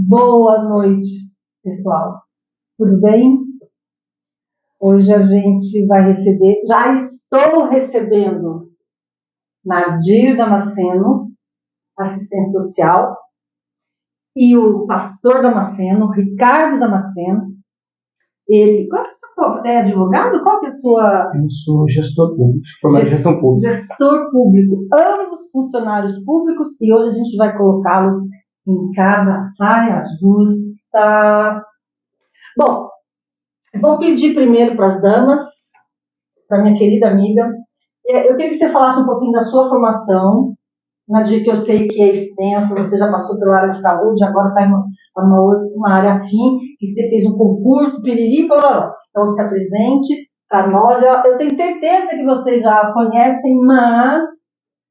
Boa noite, pessoal. Tudo bem? Hoje a gente vai receber, já estou recebendo Nadir Damasceno, assistente social, e o pastor Damasceno, Ricardo Damasceno. Qual que é a sua, é advogado? Qual que é a sua... Eu sou gestor público, formado em gestão pública. Gestor público, ambos funcionários públicos, e hoje a gente vai colocá-los em cada saia justa. Bom, vou pedir primeiro para as damas, para minha querida amiga. Eu queria que você falasse um pouquinho da sua formação, Nadir, que eu sei que é extensa, você já passou pela área de saúde, agora está em uma área afim, que você fez um concurso, piriri, pororó. Então, se apresente para nós. Eu tenho certeza que vocês já conhecem, mas,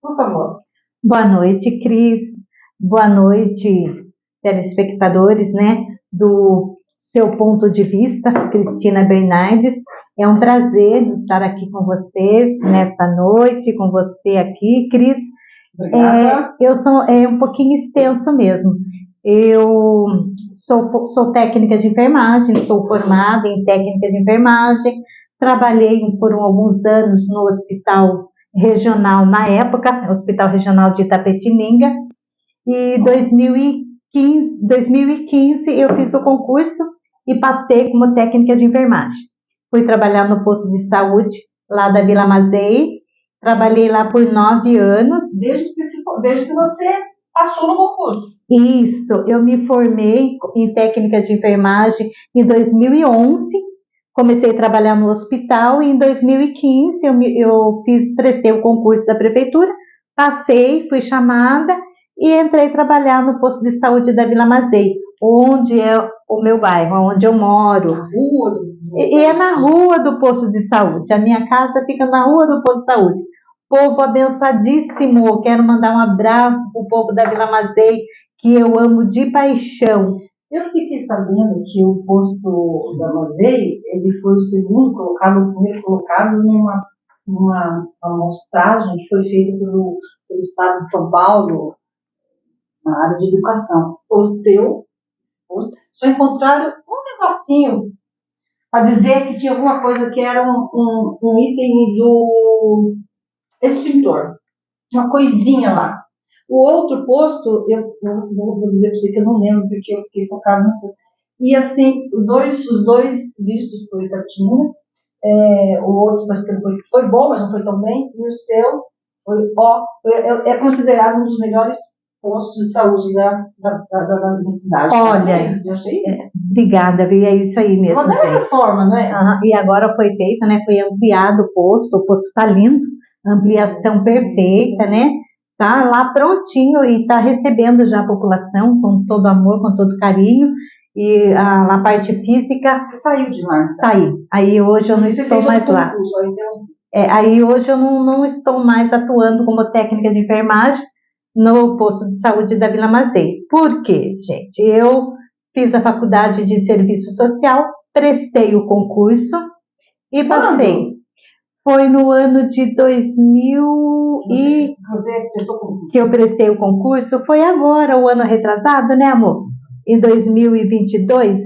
por favor. Boa noite, Cris. Boa noite, telespectadores, né, do Seu Ponto de Vista, Cristina Bernardes. É um prazer estar aqui com vocês nesta noite, com você aqui, Cris. Eu sou um pouquinho extenso mesmo. Eu sou técnica de enfermagem, sou formada em técnica de enfermagem, trabalhei por alguns anos no hospital regional na época, Hospital Regional de Itapetininga, e em 2015 eu fiz o concurso e passei como técnica de enfermagem. Fui trabalhar no posto de saúde lá da Vila Mazei, trabalhei lá por 9 anos. Desde que você passou no concurso. Isso, eu me formei em técnica de enfermagem em 2011, comecei a trabalhar no hospital e em 2015 eu prestei o concurso da prefeitura, passei, fui chamada e entrei trabalhar no posto de saúde da Vila Mazei, onde é o meu bairro, onde eu moro. Na rua E é na rua do posto de saúde, a minha casa fica na rua do posto de saúde. Povo abençoadíssimo, quero mandar um abraço para o povo da Vila Mazei, que eu amo de paixão. Eu fiquei sabendo que o posto da Mazei, ele foi o segundo colocado, o primeiro colocado numa amostragem que foi feita pelo Estado de São Paulo, na área de educação. O seu posto, só encontraram um negocinho para dizer que tinha alguma coisa que era um item do extintor, uma coisinha lá. O outro posto, eu vou dizer para você que eu não lembro, porque eu fiquei focado nisso. E assim, os dois vistos por Itapetininga, o outro mas que foi bom, mas não foi tão bem, e o seu é considerado um dos melhores postos de saúde da cidade. Olha, eu achei obrigada, é isso aí mesmo. Uma bela reforma, né? E agora foi feito, né? Foi ampliado o posto está lindo, ampliação perfeita, né? Tá lá prontinho e está recebendo já a população com todo amor, com todo carinho. E na parte física... Você saiu de lá? Saí. Aí hoje eu não estou mais lá. Aí hoje eu não estou mais atuando como técnica de enfermagem no posto de saúde da Vila Mazei. Por quê, gente? Eu fiz a faculdade de serviço social, prestei o concurso e passei. Foi no ano de 2000 que eu prestei o concurso. Foi agora, o ano retrasado, né, amor? Em 2022.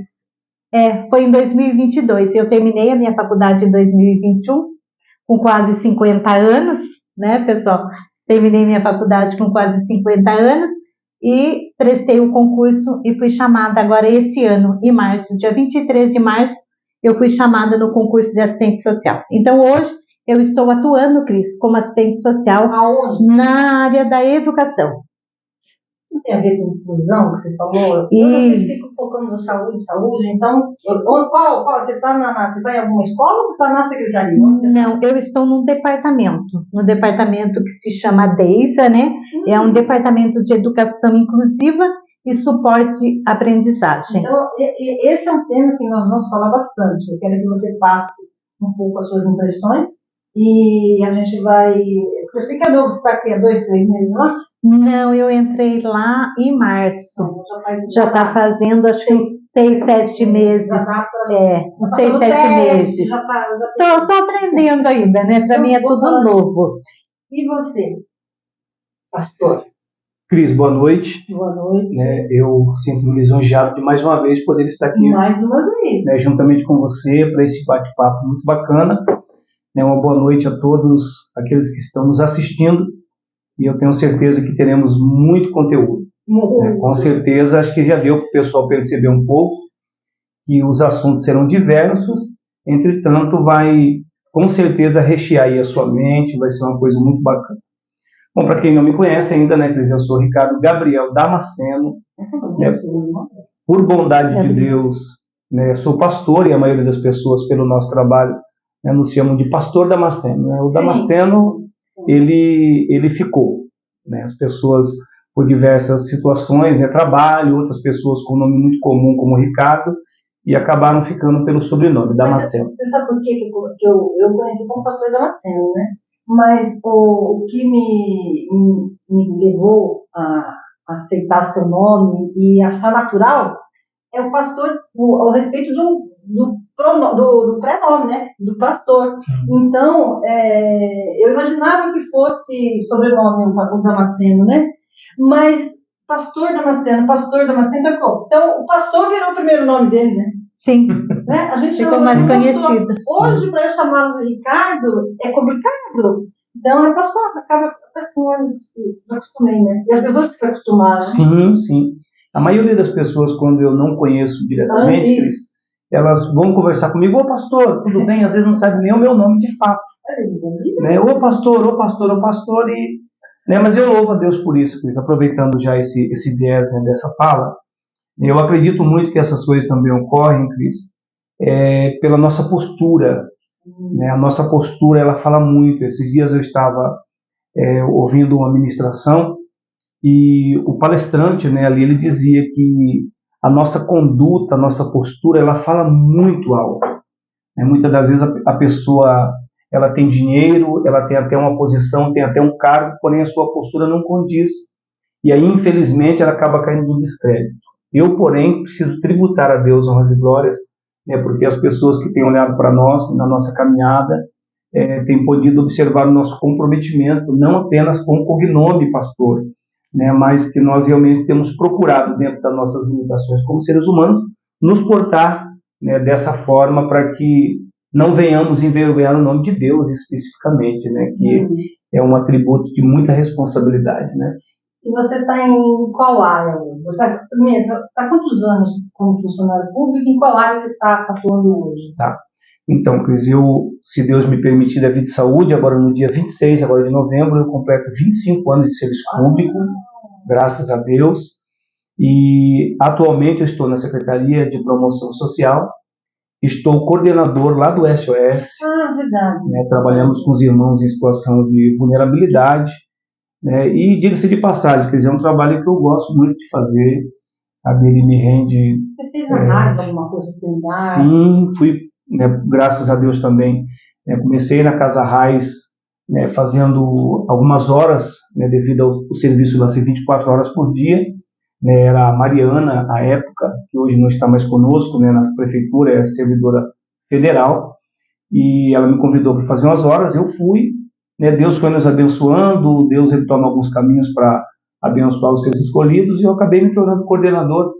Foi em 2022. Eu terminei a minha faculdade em 2021, com quase 50 anos, né, pessoal? Terminei minha faculdade com quase 50 anos e prestei o concurso e fui chamada agora esse ano, em março, dia 23 de março, eu fui chamada no concurso de assistente social. Então, hoje, eu estou atuando, Cris, como assistente social. Aonde? Na área da educação. Isso tem a ver com inclusão que você falou? E... Eu fico focando na saúde, então, qual? Você está em alguma escola ou você está na secretaria? Não, eu estou no departamento que se chama DEISA, né? É um departamento de educação inclusiva e suporte à aprendizagem. Então, esse é um tema que nós vamos falar bastante. Eu quero que você passe um pouco as suas impressões e a gente vai... Eu sei que é novo, você está aqui há 2, 3 meses lá? Não, eu entrei lá em março. Já está fazendo, acho que uns 6, 7 meses. Já dá para... uns 6, 7 meses. Estou aprendendo ainda, né? Para mim é tudo novo. E você, pastor? Cris, boa noite. Boa noite. Eu sinto-me lisonjeado de mais uma vez poder estar aqui. Mais uma vez. Juntamente com você para esse bate-papo muito bacana. Uma boa noite a todos aqueles que estão nos assistindo e eu tenho certeza que teremos muito conteúdo. Com certeza, acho que já deu para o pessoal perceber um pouco que os assuntos serão diversos, entretanto vai com certeza rechear aí a sua mente, vai ser uma coisa muito bacana. Bom, para quem não me conhece ainda, Cris, eu sou Ricardo Gabriel Damasceno, por bondade de Deus, sou pastor e a maioria das pessoas pelo nosso trabalho nos chamam de pastor Damasceno. O Damasceno, ele ficou, as pessoas por diversas situações, trabalho, outras pessoas com nome muito comum como Ricardo, e acabaram ficando pelo sobrenome, Damasceno. Você sabe por que eu conheci como pastor Damasceno, né? Mas o que me levou a aceitar seu nome e achar natural é o pastor, ao respeito do pré-nome, né? Do pastor. Então, eu imaginava que fosse sobrenome o Damasceno, né? Mas pastor Damasceno, então o pastor virou o primeiro nome dele, né? Sim. A gente ficou mais conhecido. Hoje, para eu chamá-lo de Ricardo, é complicado. Então, é pastor, acaba me acostumei, né? E as pessoas se acostumaram. Sim. A maioria das pessoas, quando eu não conheço diretamente, elas vão conversar comigo, ô pastor, tudo bem? Às vezes não sabe nem o meu nome de fato. Ô pastor, mas eu louvo a Deus por isso, Cris, aproveitando já esse viés dessa fala. Eu acredito muito que essas coisas também ocorrem, Cris, pela nossa postura. A nossa postura, ela fala muito. Esses dias eu estava ouvindo uma ministração e o palestrante, ali, ele dizia que a nossa conduta, a nossa postura, ela fala muito alto. Muitas das vezes a pessoa, ela tem dinheiro, ela tem até uma posição, tem até um cargo, porém a sua postura não condiz. E aí, infelizmente, ela acaba caindo no descrédito. Eu, porém, preciso tributar a Deus honras e glórias, porque as pessoas que têm olhado para nós, na nossa caminhada, têm podido observar o nosso comprometimento, não apenas com o cognome pastor, mas que nós realmente temos procurado, dentro das nossas limitações como seres humanos, nos portar dessa forma para que não venhamos envergonhar o nome de Deus especificamente, que é um atributo de muita responsabilidade. E você está em qual área? Você está há quantos anos como funcionário público? Em qual área você está atuando hoje? Tá. Então, Cris, se Deus me permitir, da vida de saúde, agora no dia 26 agora de novembro, eu completo 25 anos de serviço público, graças a Deus. E atualmente eu estou na Secretaria de Promoção Social, estou coordenador lá do SOS. Verdade. Trabalhamos com os irmãos em situação de vulnerabilidade. E diga-se de passagem, quer dizer, é um trabalho que eu gosto muito de fazer, ele me rende... Você fez na rádio alguma coisa similar? Sim, fui, graças a Deus também, comecei na Casa Raiz, fazendo algumas horas, devido ao serviço lá ser 24 horas por dia, era a Mariana, à época, que hoje não está mais conosco, na prefeitura, é servidora federal, e ela me convidou para fazer umas horas, eu fui, Deus foi nos abençoando, Deus ele toma alguns caminhos para abençoar os seus escolhidos, e eu acabei me tornando coordenador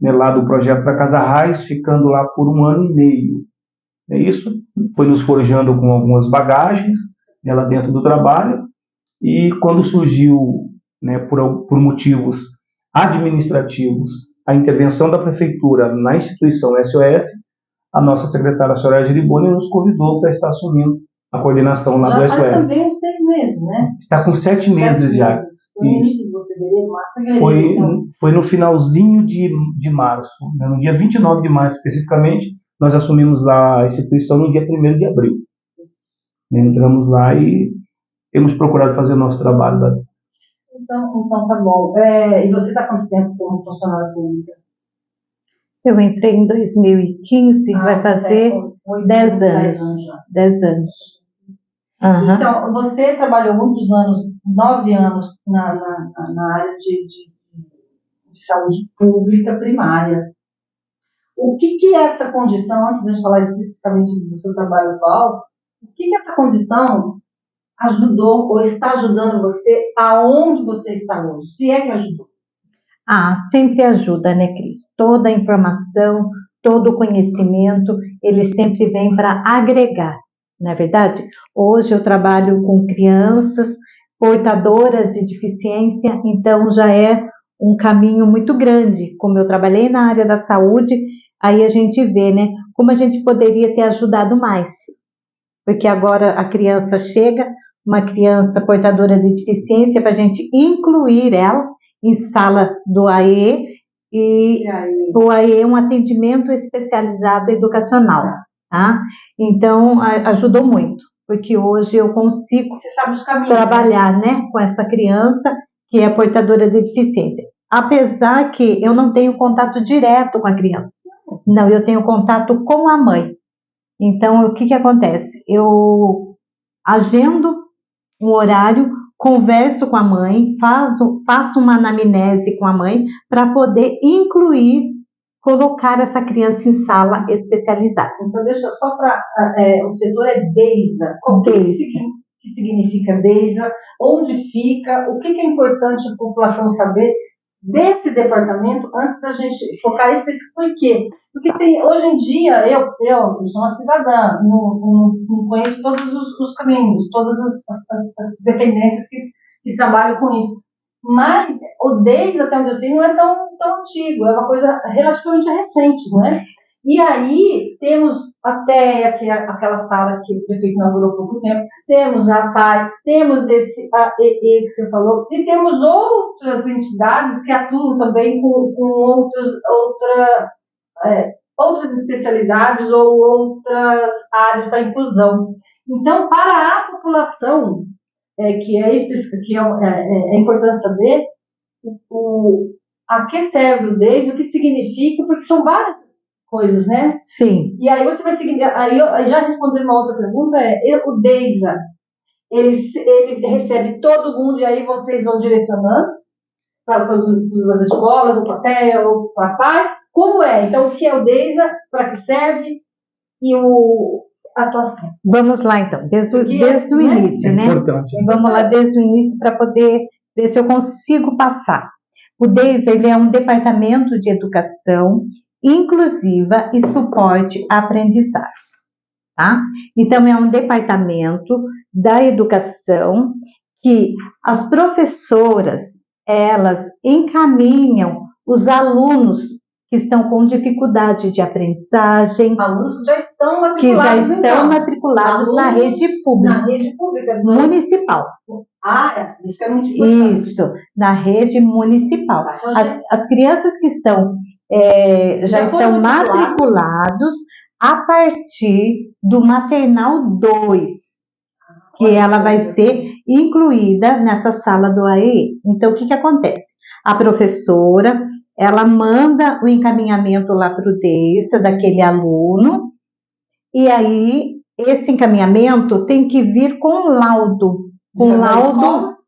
lá do projeto da Casa Raiz, ficando lá por 1 ano e meio. Isso foi nos forjando com algumas bagagens lá dentro do trabalho, e quando surgiu, por motivos administrativos, a intervenção da prefeitura na instituição SOS, a nossa secretária Soraya Geriboni nos convidou para estar assumindo a coordenação lá do SOS. Já também uns 6 meses, né? Está com 7 meses já. Foi no início de fevereiro, março. Foi no finalzinho de março, no dia 29 de março especificamente, nós assumimos lá a instituição no dia 1º de abril. Entramos lá e temos procurado fazer o nosso trabalho lá. Então tá bom. E você está há quanto tempo como funcionária pública? Eu entrei em 2015, vai fazer 10 anos. 10 anos. Uhum. Então, você trabalhou muitos anos, 9 anos, na área de saúde pública primária. O que é essa condição, antes de a gente falar especificamente do seu trabalho atual, o que essa condição ajudou ou está ajudando você aonde você está hoje? Se é que ajudou. Sempre ajuda, né, Cris? Toda a informação, todo o conhecimento, ele sempre vem para agregar, não é verdade? Hoje eu trabalho com crianças portadoras de deficiência, então já é um caminho muito grande. Como eu trabalhei na área da saúde, aí a gente vê, né, como a gente poderia ter ajudado mais. Porque agora a criança chega, uma criança portadora de deficiência, para a gente incluir ela em sala do AE, e o AE é um atendimento especializado educacional, tá? Então, ajudou muito, porque hoje eu consigo trabalhar, né, com essa criança que é portadora de deficiência. Apesar que eu não tenho contato direto com a criança, não, eu tenho contato com a mãe. Então, o que acontece? Eu agendo um horário, converso com a mãe, faço uma anamnese com a mãe para poder incluir, colocar essa criança em sala especializada. Então, deixa só para... o setor é DEISA. O que significa DEISA? Onde fica? O que é importante a população saber desse departamento antes da gente focar específico? Por quê? Porque hoje em dia, eu sou uma cidadã, não conheço todos os caminhos, todas as dependências que trabalham com isso. Mas o DEIS, até onde eu sei, não é tão antigo, é uma coisa relativamente recente, não é? E aí temos até aquela sala que o prefeito inaugurou há pouco tempo, temos a PAI, temos a EE que você falou, e temos outras entidades que atuam também com outras especialidades ou outras áreas para inclusão. Então, para a população, que é importante saber a que serve o DEIS, o que significa, porque são várias coisas, né? Sim. E aí você vai seguir, aí eu já respondi uma outra pergunta, o DEISA, ele recebe todo mundo e aí vocês vão direcionando para as escolas, ou para a TEA, ou para a PAI, como é? Então, o que é o DEISA, para que serve e a atuação? Vamos lá, então, desde o início, né? Importante. Vamos lá desde o início para poder ver se eu consigo passar. O DEISA, ele é um departamento de educação inclusiva e suporte à aprendizagem, tá? Então, é um departamento da educação que as professoras, elas encaminham os alunos que estão com dificuldade de aprendizagem. Alunos que já estão matriculados na rede pública. Na rede pública. Municipal. Isso é muito importante. Isso, na rede municipal. As crianças que já estão matriculados a partir do maternal 2, que ela vai ser incluída nessa sala do AE. Então, o que acontece? A professora, ela manda o encaminhamento lá para o DEISA daquele aluno, e aí esse encaminhamento tem que vir com laudo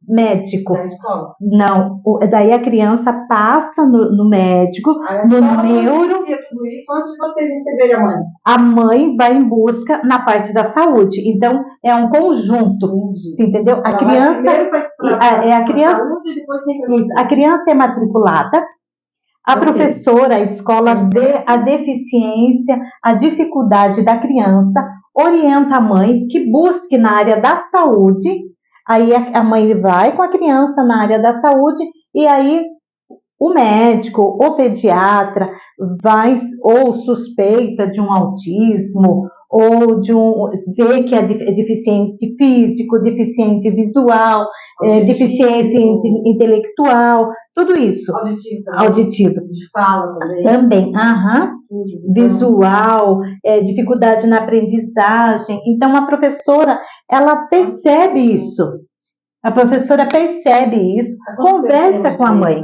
médico. Da escola? Não, daí a criança passa no médico, no neuro. Tudo isso antes de vocês receberem a mãe. A mãe vai em busca na parte da saúde. Então, é um conjunto. Você entendeu? A criança é matriculada, a professora, a escola vê a deficiência, a dificuldade da criança, orienta a mãe que busque na área da saúde. Aí a mãe vai com a criança na área da saúde e aí o médico, o pediatra vai ou suspeita de um autismo ou vê que é deficiente físico, deficiente visual, deficiência intelectual, tudo isso. Auditivo. De fala também. Também, visual, dificuldade na aprendizagem. Então, a professora, ela percebe isso. A professora percebe isso, conversa com a mãe.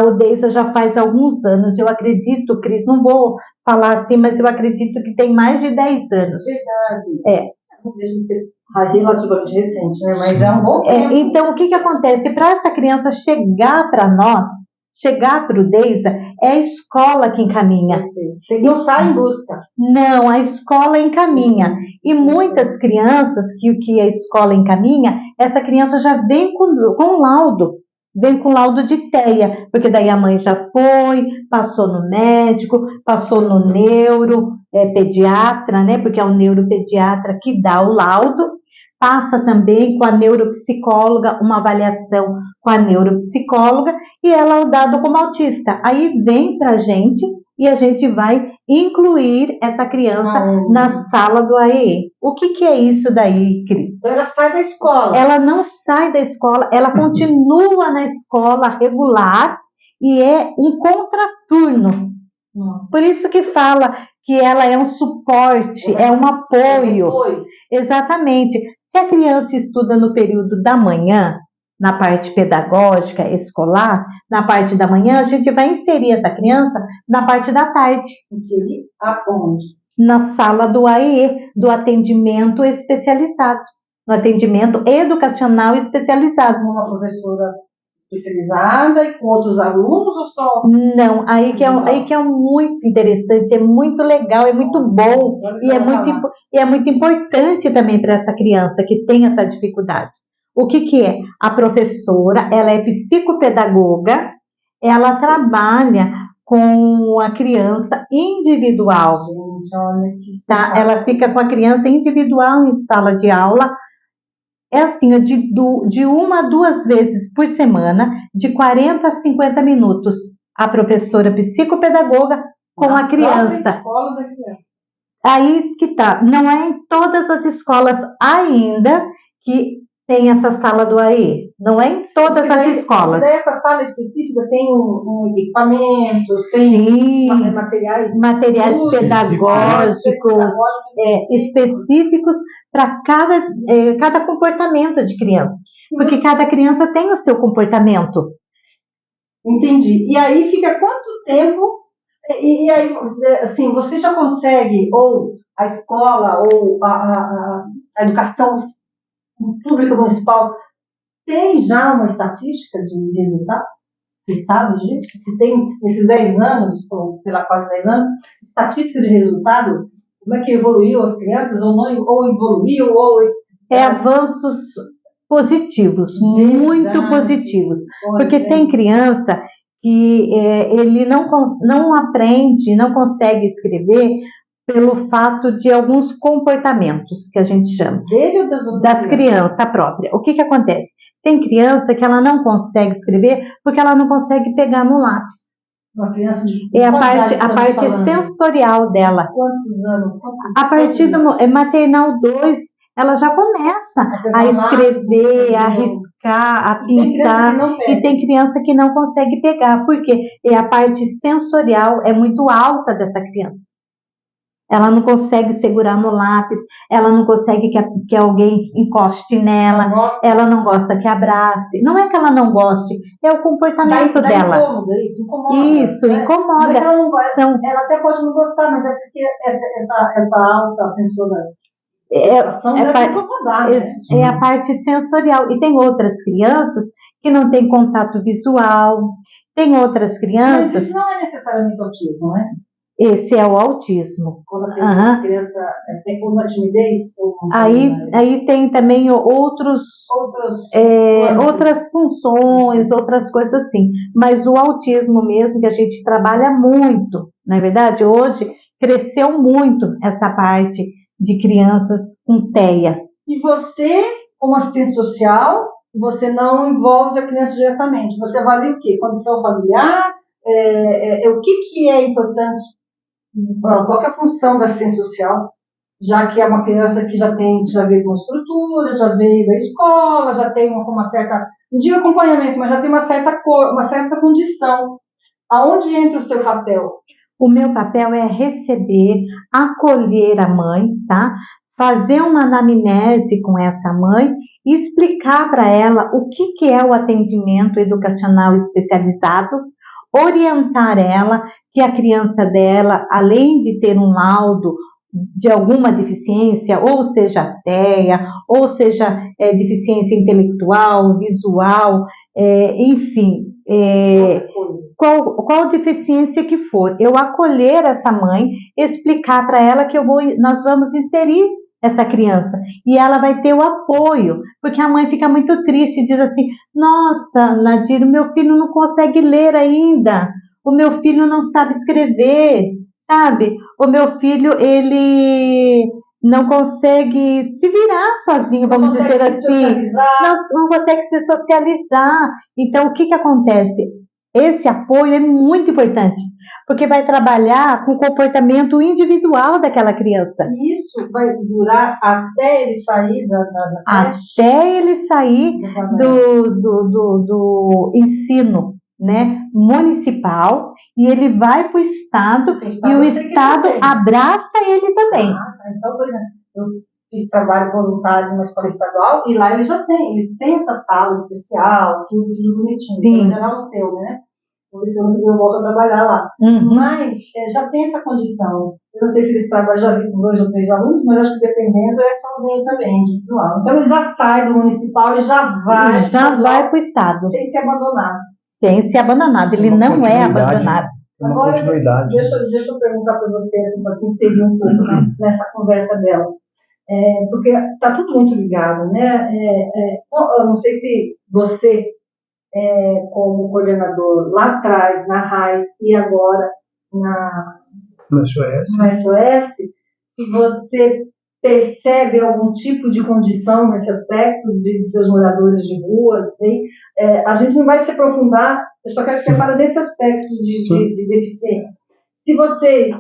O DEISA já faz alguns anos, eu acredito, Cris, não vou falar assim, mas eu acredito que tem mais de 10 anos. Verdade. Não deixa de ser relativamente recente, né? Mas é um bom tempo. Então, o que acontece? Para essa criança chegar para nós, Chegar à crudeza é a escola que encaminha. Vocês não saem em busca. Não, a escola encaminha. E muitas crianças que a escola encaminha, essa criança já vem com laudo. Vem com laudo de TEA, porque daí a mãe já foi, passou no médico, passou no pediatra, né? Porque é o neuropediatra que dá o laudo. Passa também com a neuropsicóloga, uma avaliação com a neuropsicóloga, e ela é dado como autista. Aí vem para a gente e a gente vai incluir essa criança na sala do AEE. O que é isso daí, Cris? Então ela sai da escola. Ela não sai da escola, ela continua na escola regular e é um contraturno. Por isso que fala que ela é um suporte, é um apoio. Exatamente. Se a criança estuda no período da manhã, na parte pedagógica, escolar, na parte da manhã, a gente vai inserir essa criança na parte da tarde. Inserir aonde? Na sala do AEE, do atendimento especializado. No atendimento educacional especializado. Uma professora especializada e com outros alunos ou só? Não, aí que é muito interessante, é muito legal, é muito bom e é muito importante também para essa criança que tem essa dificuldade. O que é? A professora, ela é psicopedagoga, ela trabalha com a criança individual. Gente, olha que tá? Ela fica com a criança individual em sala de aula. É assim, de 1 a 2 vezes por semana, de 40 a 50 minutos, a professora psicopedagoga com a criança. Escola da criança. Aí que tá, não é em todas as escolas ainda que tem essa sala do AE, não é em todas as escolas. Essa sala específica tem um equipamento, tem materiais pedagógicos específicos para cada comportamento de criança, porque cada criança tem o seu comportamento. Entendi. E aí fica quanto tempo? E aí, assim, você já consegue, ou a escola, ou a educação pública municipal, tem já uma estatística de resultado? Você sabe disso? Se tem, nesses 10 anos, ou sei lá, quase 10 anos, estatística de resultado? Como é que evoluiu as crianças, ou não, ou evoluiu, ou... avanços positivos, muito positivos. Porque tem criança que ele não aprende, não consegue escrever pelo fato de alguns comportamentos, que a gente chama, das crianças próprias. O que acontece? Tem criança que ela não consegue escrever porque ela não consegue pegar no lápis. Uma criança de a parte sensorial dela. Quantos anos? A partir do maternal 2, ela já começa a escrever, a riscar, a pintar. E tem criança que não consegue pegar, porque a parte sensorial é muito alta dessa criança. Ela não consegue segurar no lápis, ela não consegue que alguém encoste nela, ela não gosta que abrace. Não é que ela não goste, é o comportamento dela. Isso incomoda. Isso, né? incomoda. Mas ela, ela até pode não gostar, mas é porque essa alta sensorialização deve incomodar, né? É a parte sensorial. E tem outras crianças que não têm contato visual, tem outras crianças... Mas isso não é necessariamente autismo, né? Esse é o autismo. Quando a criança tem uma timidez? Aí tem também outras funções, outras coisas assim. Mas o autismo mesmo, que a gente trabalha muito, na verdade, hoje cresceu muito essa parte de crianças com TEA. E você, como assistente social, você não envolve a criança diretamente. Você avalia o quê? Condição familiar? O que é importante? Qual é a função da assistência social, já que é uma criança que já veio com estrutura, já veio da escola, já tem uma certa, não digo acompanhamento, mas já tem uma certa condição. Aonde entra o seu papel? O meu papel é receber, acolher a mãe, tá? Fazer uma anamnese com essa mãe e explicar para ela o que é o atendimento educacional especializado, orientar ela que a criança dela, além de ter um laudo de alguma deficiência, ou seja TEA, ou seja deficiência intelectual, visual, enfim, qual deficiência que for, eu acolher essa mãe, explicar para ela que nós vamos inserir essa criança e ela vai ter o apoio, porque a mãe fica muito triste e diz assim: nossa, Nadir, o meu filho não consegue ler ainda, o meu filho não sabe escrever, sabe? O meu filho, ele não consegue se virar sozinho, vamos dizer assim, não consegue se socializar. Então, o que acontece? Esse apoio é muito importante, porque vai trabalhar com o comportamento individual daquela criança. Isso vai durar até ele sair da creche? Até ele sair do ensino, né, municipal, e ele vai para o Estado, e o Estado abraça ele também. Então, por exemplo, eu fiz trabalho voluntário numa escola estadual, e lá eles têm essa sala especial, tudo bonitinho. Sim. Ainda não é o seu, né? Por isso eu volto a trabalhar lá. Mas já tem essa condição. Eu não sei se eles trabalham, já vi com 2 ou 3 alunos, mas acho que dependendo é sozinho também, individual. Então ele já sai do municipal e já vai para o Estado. Sem ser abandonado. Sem ser abandonado, ele não é abandonado. Agora, deixa eu perguntar para você, assim, para inserir um pouco nessa conversa dela. Porque está tudo muito ligado, né? Eu não sei se você, como coordenador lá atrás, na RAIS, e agora no SOS, se você percebe algum tipo de condição nesse aspecto de seus moradores de rua, a gente não vai se aprofundar, eu só quero que você fale desse aspecto de deficiência. Se vocês,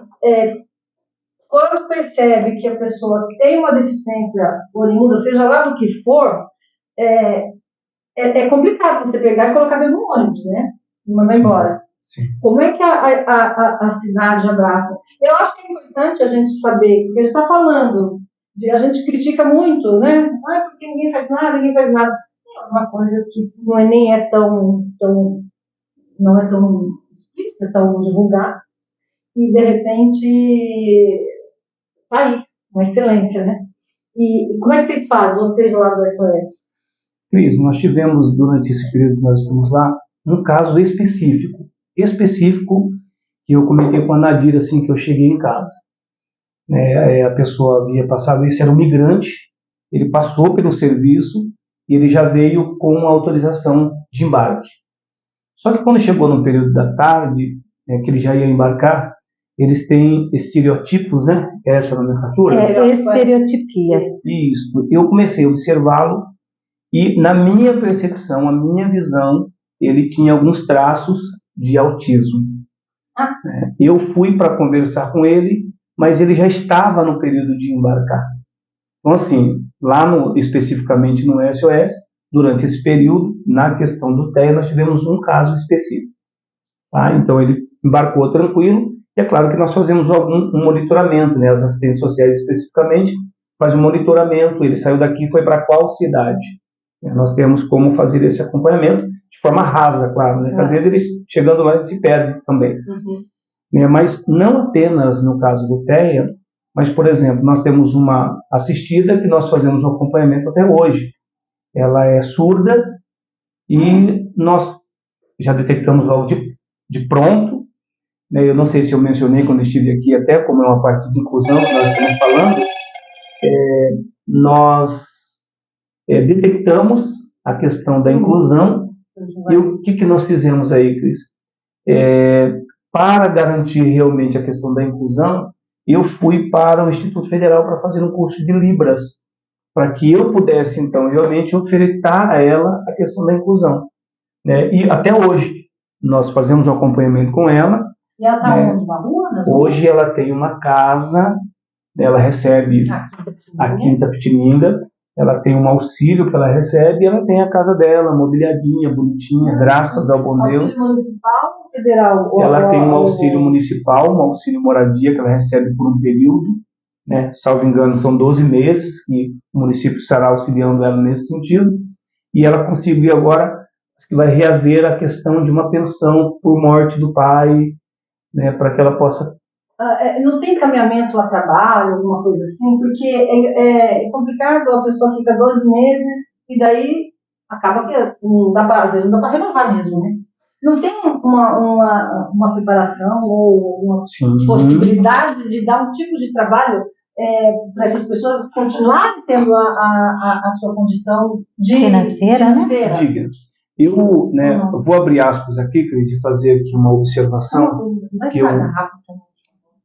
quando percebe que a pessoa tem uma deficiência oriunda, seja lá do que for, é complicado você pegar e colocar dentro do ônibus, né? E mandar embora. Sim. Como é que a cidade abraça? Eu acho que é importante a gente saber, porque ele está falando, a gente critica muito, né? Porque ninguém faz nada. É uma coisa que nem é tão explícita, tão divulgada, e de repente está aí, uma excelência, né? E como é que vocês fazem, vocês lá do SOS? Cris, nós tivemos, durante esse período que nós estamos lá, um caso específico, que eu comentei com a Nadir assim que eu cheguei em casa. A pessoa havia passado, esse era um migrante, ele passou pelo serviço e ele já veio com autorização de embarque. Só que quando chegou no período da tarde, que ele já ia embarcar, eles têm estereotipos, né? Essa é a nomenclatura? Estereotipias. Isso. Eu comecei a observá-lo e, na minha percepção, a minha visão, ele tinha alguns traços de autismo. Eu fui para conversar com ele, mas ele já estava no período de embarcar. Então, assim, lá especificamente no SOS, durante esse período, na questão do TEA, nós tivemos um caso específico. Tá? Então, ele embarcou tranquilo, e é claro que nós fazemos um monitoramento, né? As assistentes sociais especificamente fazem um monitoramento, ele saiu daqui e foi para qual cidade. Nós temos como fazer esse acompanhamento, de forma rasa, claro, né? Às vezes eles, chegando lá, eles se perdem também. Mas não apenas no caso do TEA, mas, por exemplo, nós temos uma assistida que nós fazemos um acompanhamento até hoje. Ela é surda e nós já detectamos logo de pronto, né? Eu não sei se eu mencionei quando estive aqui, até como é uma parte de inclusão que nós estamos falando, nós detectamos a questão da inclusão. E o que nós fizemos aí, Cris? Para garantir realmente a questão da inclusão, eu fui para o Instituto Federal para fazer um curso de Libras, para que eu pudesse, então, realmente ofertar a ela a questão da inclusão. Né? E até hoje, nós fazemos um acompanhamento com ela. E ela está onde? Na rua? Hoje ela tem uma casa, ela recebe aqui em Itapetininga, ela tem um auxílio que ela recebe e ela tem a casa dela, mobiliadinha, bonitinha, graças ao bom Deus. Auxílio municipal ou federal? Ela tem um auxílio municipal, um auxílio moradia que ela recebe por um período, né? Salvo engano, são 12 meses que o município estará auxiliando ela nesse sentido. E ela conseguiu agora, que vai reaver a questão de uma pensão por morte do pai, né? Para que ela possa... Não tem encaminhamento a trabalho, alguma coisa assim? Porque é complicado, a pessoa fica 12 meses e daí acaba que não dá pra, às vezes não dá para renovar mesmo, né? Não tem uma preparação ou uma possibilidade de dar um tipo de trabalho para essas pessoas continuarem tendo a sua condição financeira, né? Diga. Eu vou abrir aspas aqui, Cris, e fazer aqui uma observação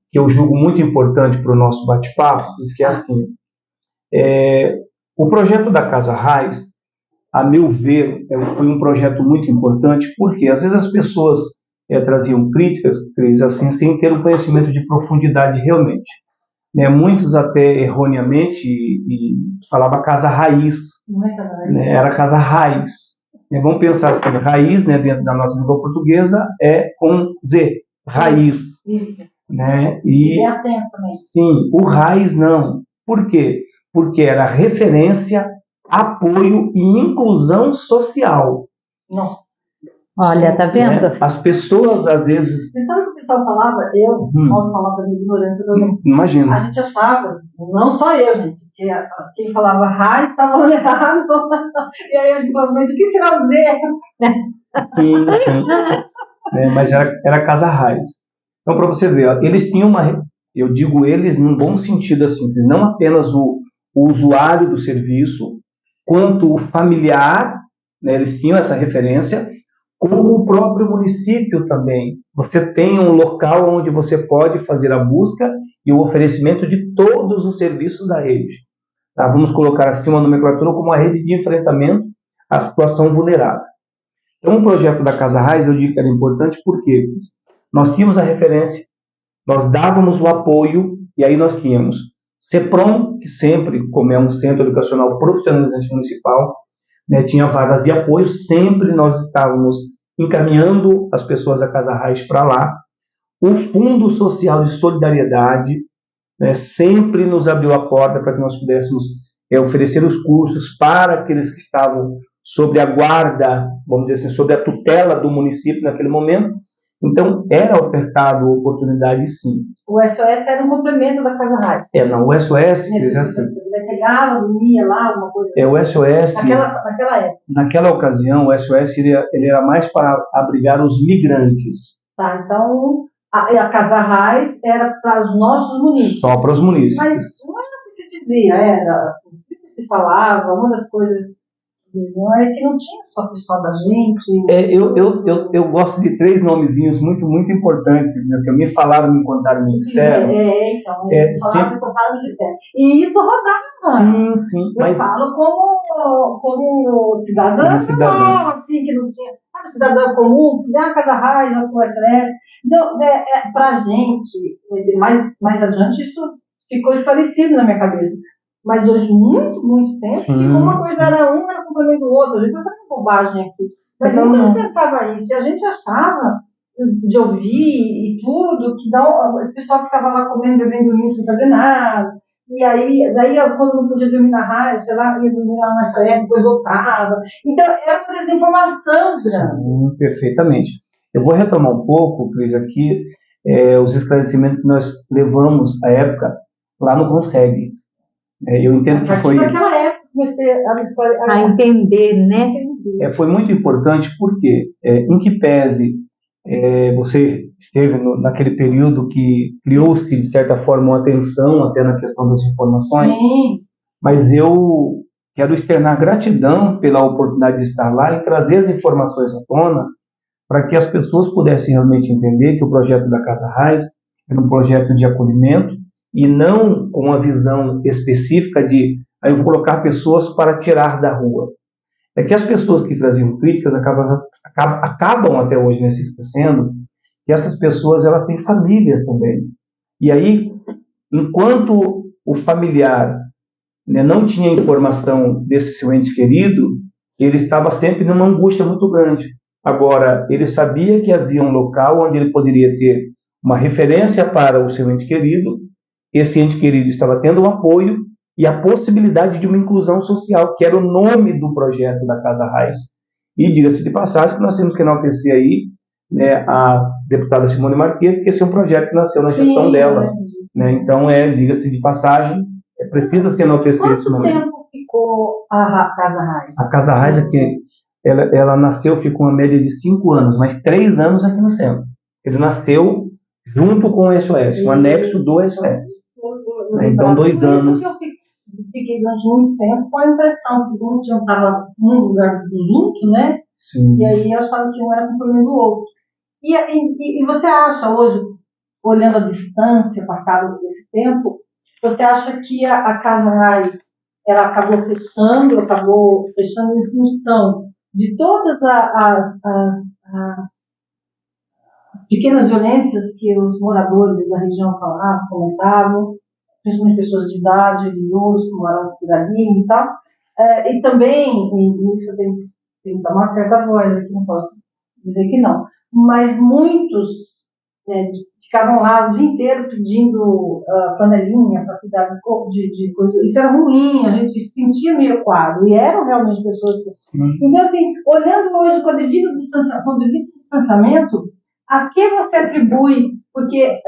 que eu julgo muito importante para o nosso bate-papo, que é assim, o projeto da Casa Raiz, a meu ver, foi um projeto muito importante, porque às vezes as pessoas traziam críticas, Cris, assim, sem ter um conhecimento de profundidade realmente. Muitos até erroneamente falavam Casa Raiz, era Casa Raiz. Vamos pensar assim, raiz, dentro da nossa língua portuguesa, é com Z, raiz. E acento também. Sim, o raiz não. Por quê? Porque era referência, apoio e inclusão social. Nossa. Olha, tá vendo? As pessoas, às vezes... Você sabe o que o pessoal falava? Posso falar da minha ignorância também. Imagina. A gente achava, não só eu, gente, que quem falava raiz estava errado. E aí a gente falava, mas o que será o Z? Sim. Mas era Casa Raiz. Então, para você ver, eles tinham eu digo eles num bom sentido assim, não apenas o usuário do serviço, quanto o familiar, eles tinham essa referência, como o próprio município também. Você tem um local onde você pode fazer a busca e o oferecimento de todos os serviços da rede. Tá? Vamos colocar assim uma nomenclatura como a rede de enfrentamento à situação vulnerável. Então, o projeto da Casa Raiz, eu digo que era importante porque nós tínhamos a referência, nós dávamos o apoio, e aí nós tínhamos CEPROM, que sempre, como é um centro educacional profissionalizante municipal, tinha vagas de apoio, sempre nós estávamos encaminhando as pessoas da Casa Raiz para lá. O Fundo Social de Solidariedade sempre nos abriu a porta para que nós pudéssemos oferecer os cursos para aqueles que estavam sob a guarda, vamos dizer assim, sob a tutela do município naquele momento. Então, era ofertado oportunidade, sim. O SOS era um complemento da Casa Raiz. Não, o SOS... Ele pegava, dormia lá, alguma coisa. O SOS... Naquela época. Naquela ocasião, o SOS ele era mais para abrigar os migrantes. Tá, então, a Casa Raiz era para os nossos munícipes. Só para os munícipes. Mas não era o que se dizia, era o que se falava, uma das coisas... é que não tinha só o pessoal da gente. Eu gosto de 3 nomezinhos muito, muito importantes. Assim, me falaram, me contaram, me disseram. Então. Me contaram, me disseram. E isso rodava. Sim. Eu falo como cidadã, assim, que não tinha. Sabe, cidadã comum, que a Casa Raiz, com o SOS. Então, pra gente, mais adiante, isso ficou esclarecido na minha cabeça. Mas durante muito, muito tempo, que uma coisa era complemento do outro. A gente não fazendo bobagem aqui. Mas a gente pensava isso. E a gente achava, de ouvir e tudo, que o pessoal ficava lá comendo, bebendo, dormindo, sem fazer nada. E aí, daí, quando não podia dormir na rádio, sei lá, ia dormir lá na escola, depois voltava. Então, era uma desinformação grande. Sim, perfeitamente. Eu vou retomar um pouco, Cris, aqui, os esclarecimentos que nós levamos à época lá no Consegue. Eu entendo que foi... Naquela época comecei a entender, né? Foi muito importante porque, em que pese você esteve naquele período que criou-se, de certa forma, uma atenção até na questão das informações, sim, mas eu quero externar gratidão pela oportunidade de estar lá e trazer as informações à tona para que as pessoas pudessem realmente entender que o projeto da Casa Raiz era um projeto de acolhimento, e não com uma visão específica de eu vou colocar pessoas para tirar da rua. É que as pessoas que traziam críticas acabam até hoje se esquecendo que essas pessoas elas têm famílias também. E aí, enquanto o familiar não tinha informação desse seu ente querido, ele estava sempre numa angústia muito grande. Agora, ele sabia que havia um local onde ele poderia ter uma referência para o seu ente querido. Esse ente querido estava tendo o apoio e a possibilidade de uma inclusão social, que era o nome do projeto da Casa Raiz. E diga-se de passagem que nós temos que enaltecer aí a deputada Simone Marquet, porque esse é um projeto que nasceu na gestão dela. Então, diga-se de passagem, precisa se enaltecer esse momento. Quanto tempo ficou a Casa Raiz? A Casa Raiz aqui, ela nasceu, ficou uma média de 5 anos, mas 3 anos aqui no centro. Ele nasceu junto com o SOS, um anexo do SOS. Então, 2 anos. Eu fiquei durante muito tempo com a impressão que um estava num lugar dos outros, né? Sim. E aí eu achava que um era companheiro do outro. E você acha hoje, olhando a distância passada desse tempo, você acha que a Casa Raiz ela acabou fechando em função de todas as pequenas violências que os moradores da região falavam, comentavam, principalmente pessoas de idade, idosos que moram por ali e tal, e também, e isso eu tenho que dar uma certa voz aqui, não posso dizer que não, mas muitos ficavam lá o dia inteiro pedindo panelinha para cuidar de coisas. Isso era ruim, a gente se sentia meio quadro, e eram realmente pessoas que... Então, assim, olhando hoje com o devido distanciamento, a que você atribui? Porque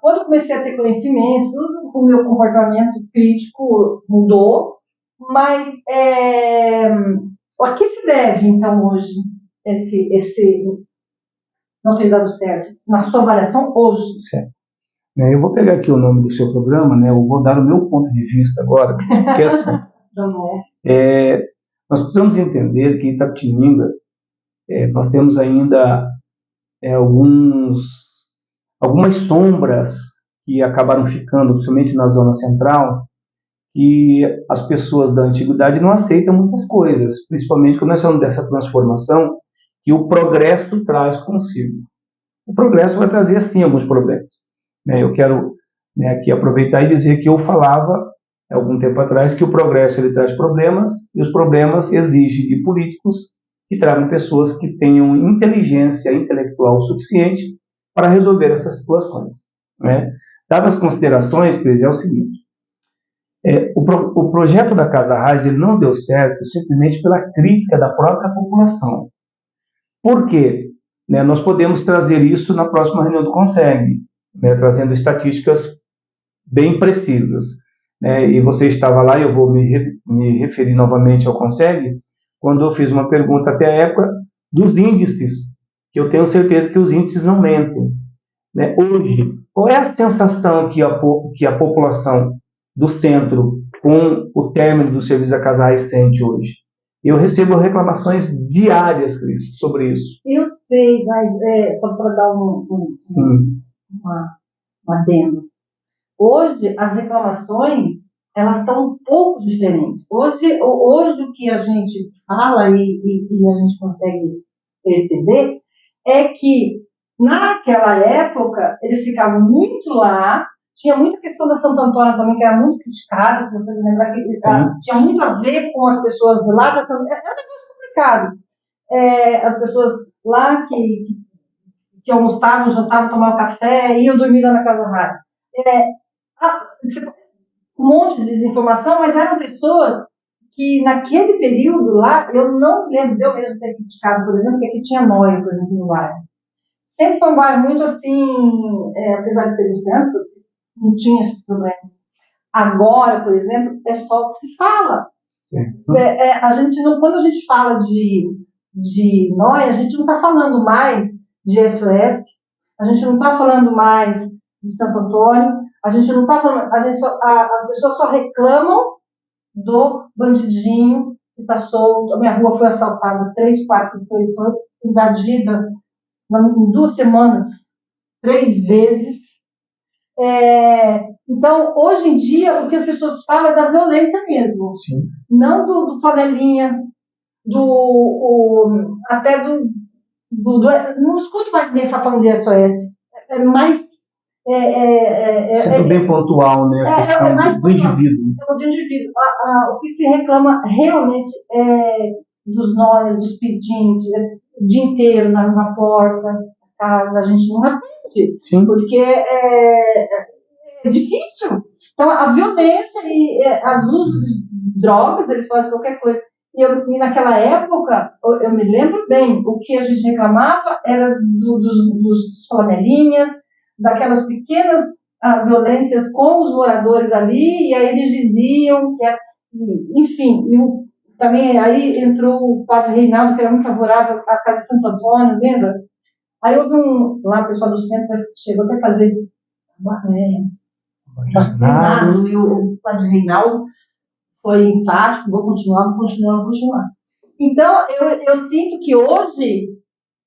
quando comecei a ter conhecimento, tudo o meu comportamento crítico mudou, mas a que se deve, então, hoje, esse não ter dado certo? Na sua avaliação, hoje? Certo. Eu vou pegar aqui o nome do seu programa, né? Eu vou dar o meu ponto de vista agora, que é assim. Nós precisamos entender que em Itapetininga nós temos ainda algumas sombras que acabaram ficando, principalmente na zona central, e as pessoas da antiguidade não aceitam muitas coisas, principalmente quando nós falamos dessa transformação que o progresso traz consigo. O progresso vai trazer, sim, alguns problemas. Eu quero aqui aproveitar e dizer que eu falava, há algum tempo atrás, que o progresso ele traz problemas, e os problemas exigem de políticos que tragam pessoas que tenham inteligência intelectual suficiente para resolver essas situações. Dadas as considerações, Cris, é o seguinte: o projeto da Casa Raiz ele não deu certo simplesmente pela crítica da própria população. Por quê? Nós podemos trazer isso na próxima reunião do CONSEG, trazendo estatísticas bem precisas. E você estava lá, e eu vou me referir novamente ao CONSEG, quando eu fiz uma pergunta até a época dos índices, que eu tenho certeza que os índices não mentem. Hoje, qual é a sensação que a população do centro, com o término do serviço da Casa Raiz, sente hoje? Eu recebo reclamações diárias, Cris, sobre isso. Eu sei, mas só para dar uma adendo. Hoje, as reclamações, elas são um pouco diferentes. Hoje o que a gente fala e a gente consegue perceber é que, naquela época, eles ficavam muito lá. Tinha muita questão da Santo Antônio também, que era muito criticada, se você lembrar, que tinha muito a ver com as pessoas lá da Santo Antônio. É um negócio complicado. As pessoas lá que almoçavam, jantavam, tomavam café, iam dormir lá na Casa Raiz. Um monte de desinformação, mas eram pessoas que, naquele período lá, eu não lembro de eu mesmo ter criticado, por exemplo, que aqui tinha Noia, por exemplo, no bairro. Sempre foi um bairro muito assim, apesar de ser do centro, não tinha esses problemas. Agora, por exemplo, é só o que se fala. Quando a gente fala de Noia, a gente não está falando mais de SOS, a gente não está falando mais de Santo Antônio, a gente não está falando, as pessoas só reclamam do bandidinho que está solto. A minha rua foi assaltada 3, 4, foi invadida em 2 semanas, 3 vezes. Então, hoje em dia, o que as pessoas falam é da violência mesmo. Sim. Não do panelinha, até do não escuto mais ninguém falando de SOS. É mais... Sendo bem pontual, né? A questão do indivíduo. Do indivíduo. O que se reclama realmente é dos nomes, dos pedintes, o dia inteiro na porta da casa, a gente não atende. Sim. Porque é difícil. Então, a violência e as usos de drogas, eles fazem qualquer coisa. E naquela época, eu me lembro bem, o que a gente reclamava era dos flanelinhas, daquelas pequenas violências com os moradores ali, e aí eles diziam que, enfim, também aí entrou o padre Reinaldo, que era muito favorável à Casa de Santo Antônio, lembra? Aí houve lá, o pessoal do centro chegou até a fazer vacinado, e o padre Reinaldo foi enfático, vou continuar. Então, eu sinto que hoje,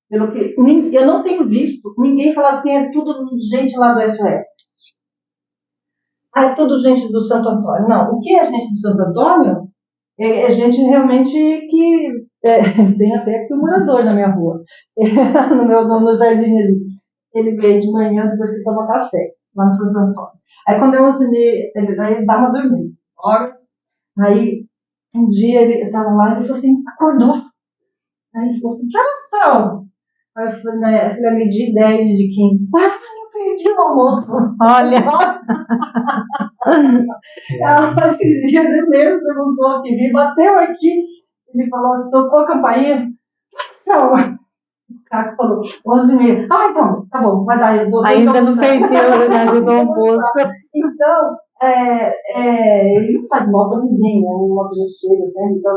pelo que eu não tenho visto ninguém falar assim, é tudo gente lá do SOS. É tudo gente do Santo Antônio. Não, o que é gente do Santo Antônio é gente realmente que tem até aqui um morador na minha rua, no jardim ali. Ele veio de manhã depois que toma café, lá no Santo Antônio. Aí quando é 11h30, ele estava dormindo. Aí um dia ele estava lá e ele falou assim, acordou. Aí ele falou assim, que horas são? Aí eu falei, né, eu medi 10 de 15. Eu perdi o almoço. Olha! Ela faz esses dias ele mesmo perguntou aqui, me bateu aqui. Ele falou assim, tocou a campainha. Calma. O cara falou, 11h30. Então, tá bom, vai dar. Ainda não perdeu o horário do almoço. Então, ele não faz mal para ninguém, né? Uma pessoa chega, né? Então,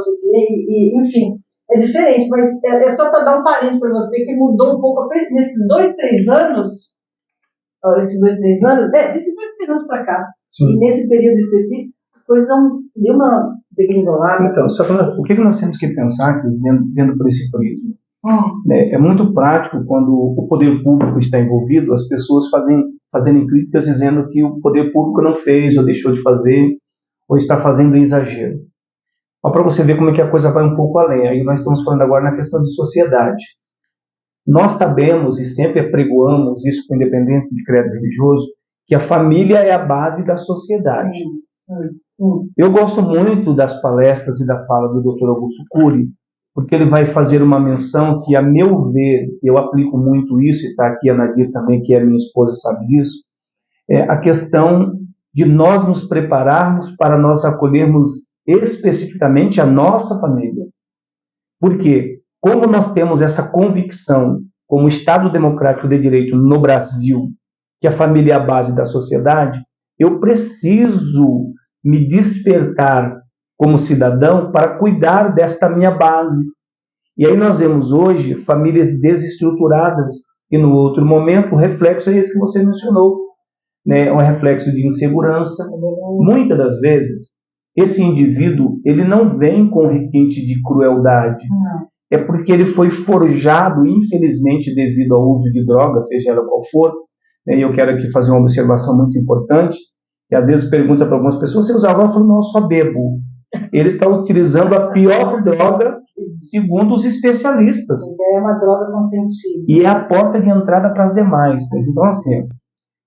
enfim, é diferente, mas é só para dar um parênteses para você que mudou um pouco nesses 2, 3 anos. Desses 2, 3 anos para cá. Sim. E nesse período específico, a coisa deu uma degringolada. Então, o que nós temos que pensar, vendo por esse prisma? É muito prático quando o poder público está envolvido, as pessoas fazendo críticas dizendo que o poder público não fez, ou deixou de fazer, ou está fazendo em exagero. Mas para você ver como é que a coisa vai um pouco além, aí nós estamos falando agora na questão de sociedade. Nós sabemos e sempre apregoamos isso com independente de credo religioso, que a família é a base da sociedade. Eu gosto muito das palestras e da fala do Dr. Augusto Cury, porque ele vai fazer uma menção que, a meu ver, eu aplico muito isso, e está aqui a Nadir também, que é minha esposa, sabe disso, é a questão de nós nos prepararmos para nós acolhermos especificamente a nossa família. Por quê? Como nós temos essa convicção, como Estado Democrático de Direito no Brasil, que a família é a base da sociedade, eu preciso me despertar como cidadão para cuidar desta minha base. E aí nós vemos hoje famílias desestruturadas, e no outro momento o reflexo é esse que você mencionou, né? Um reflexo de insegurança. Muitas das vezes, esse indivíduo ele não vem com requinte de crueldade. Não. É porque ele foi forjado, infelizmente, devido ao uso de drogas, seja ela qual for. E eu quero aqui fazer uma observação muito importante, que às vezes pergunta para algumas pessoas, você usava? Eu falo, não, eu só bebo. Ele está utilizando a pior droga, segundo os especialistas. É uma droga consentida. E é a porta de entrada para as demais. Então, assim,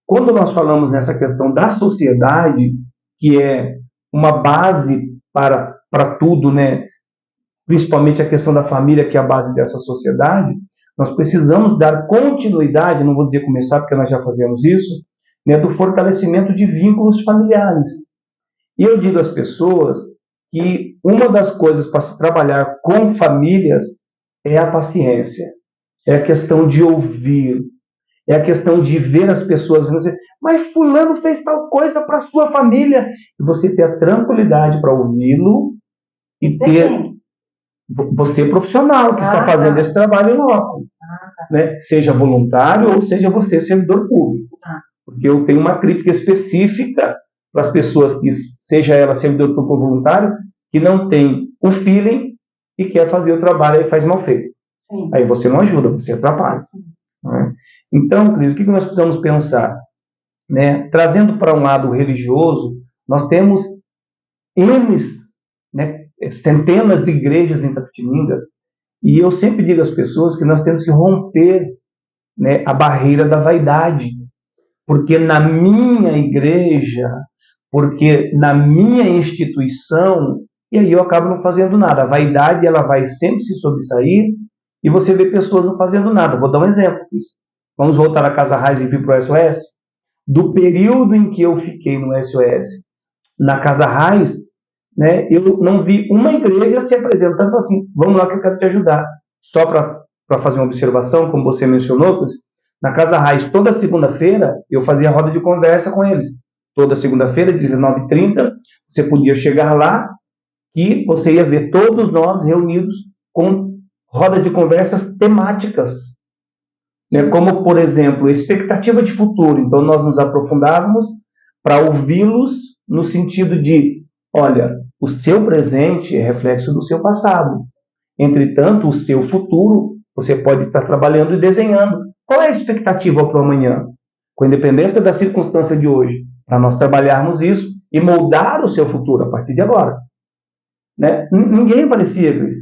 quando nós falamos nessa questão da sociedade, que é uma base para tudo, né? Principalmente a questão da família, que é a base dessa sociedade, nós precisamos dar continuidade, não vou dizer começar, porque nós já fazemos isso, né, do fortalecimento de vínculos familiares. E eu digo às pessoas que uma das coisas para se trabalhar com famílias é a paciência, é a questão de ouvir, é a questão de ver as pessoas dizer, mas fulano fez tal coisa para a sua família, e você ter a tranquilidade para ouvi-lo e ter... Você profissional que está fazendo esse trabalho logo, né? Seja voluntário ou seja você servidor público. Porque eu tenho uma crítica específica para as pessoas que, seja ela servidor público ou voluntário, que não tem o feeling e quer fazer o trabalho e faz mal feito. Sim. Aí você não ajuda, você atrapalha. Né? Então, Cris, o que nós precisamos pensar? Né? Trazendo para um lado religioso, nós temos centenas de igrejas em Itapetininga, e eu sempre digo às pessoas que nós temos que romper, né, a barreira da vaidade, porque na minha igreja, porque na minha instituição, e aí eu acabo não fazendo nada. A vaidade ela vai sempre se sobressair e você vê pessoas não fazendo nada. Vou dar um exemplo. Vamos voltar à Casa Raiz e vir para o SOS. Do período em que eu fiquei no SOS, na Casa Raiz, né, eu não vi uma igreja se apresentando assim, vamos lá que eu quero te ajudar. Só para fazer uma observação, como você mencionou, na Casa Raiz, toda segunda-feira, eu fazia roda de conversa com eles. Toda segunda-feira, 19h30, você podia chegar lá, que você ia ver todos nós reunidos com rodas de conversas temáticas, né? Como, por exemplo, expectativa de futuro. Então, nós nos aprofundávamos para ouvi-los no sentido de, olha, o seu presente é reflexo do seu passado. Entretanto, o seu futuro, você pode estar trabalhando e desenhando. Qual é a expectativa para o amanhã? Com independência da circunstância de hoje, para nós trabalharmos isso e moldar o seu futuro a partir de agora. Né? Ninguém aparecia, Cris.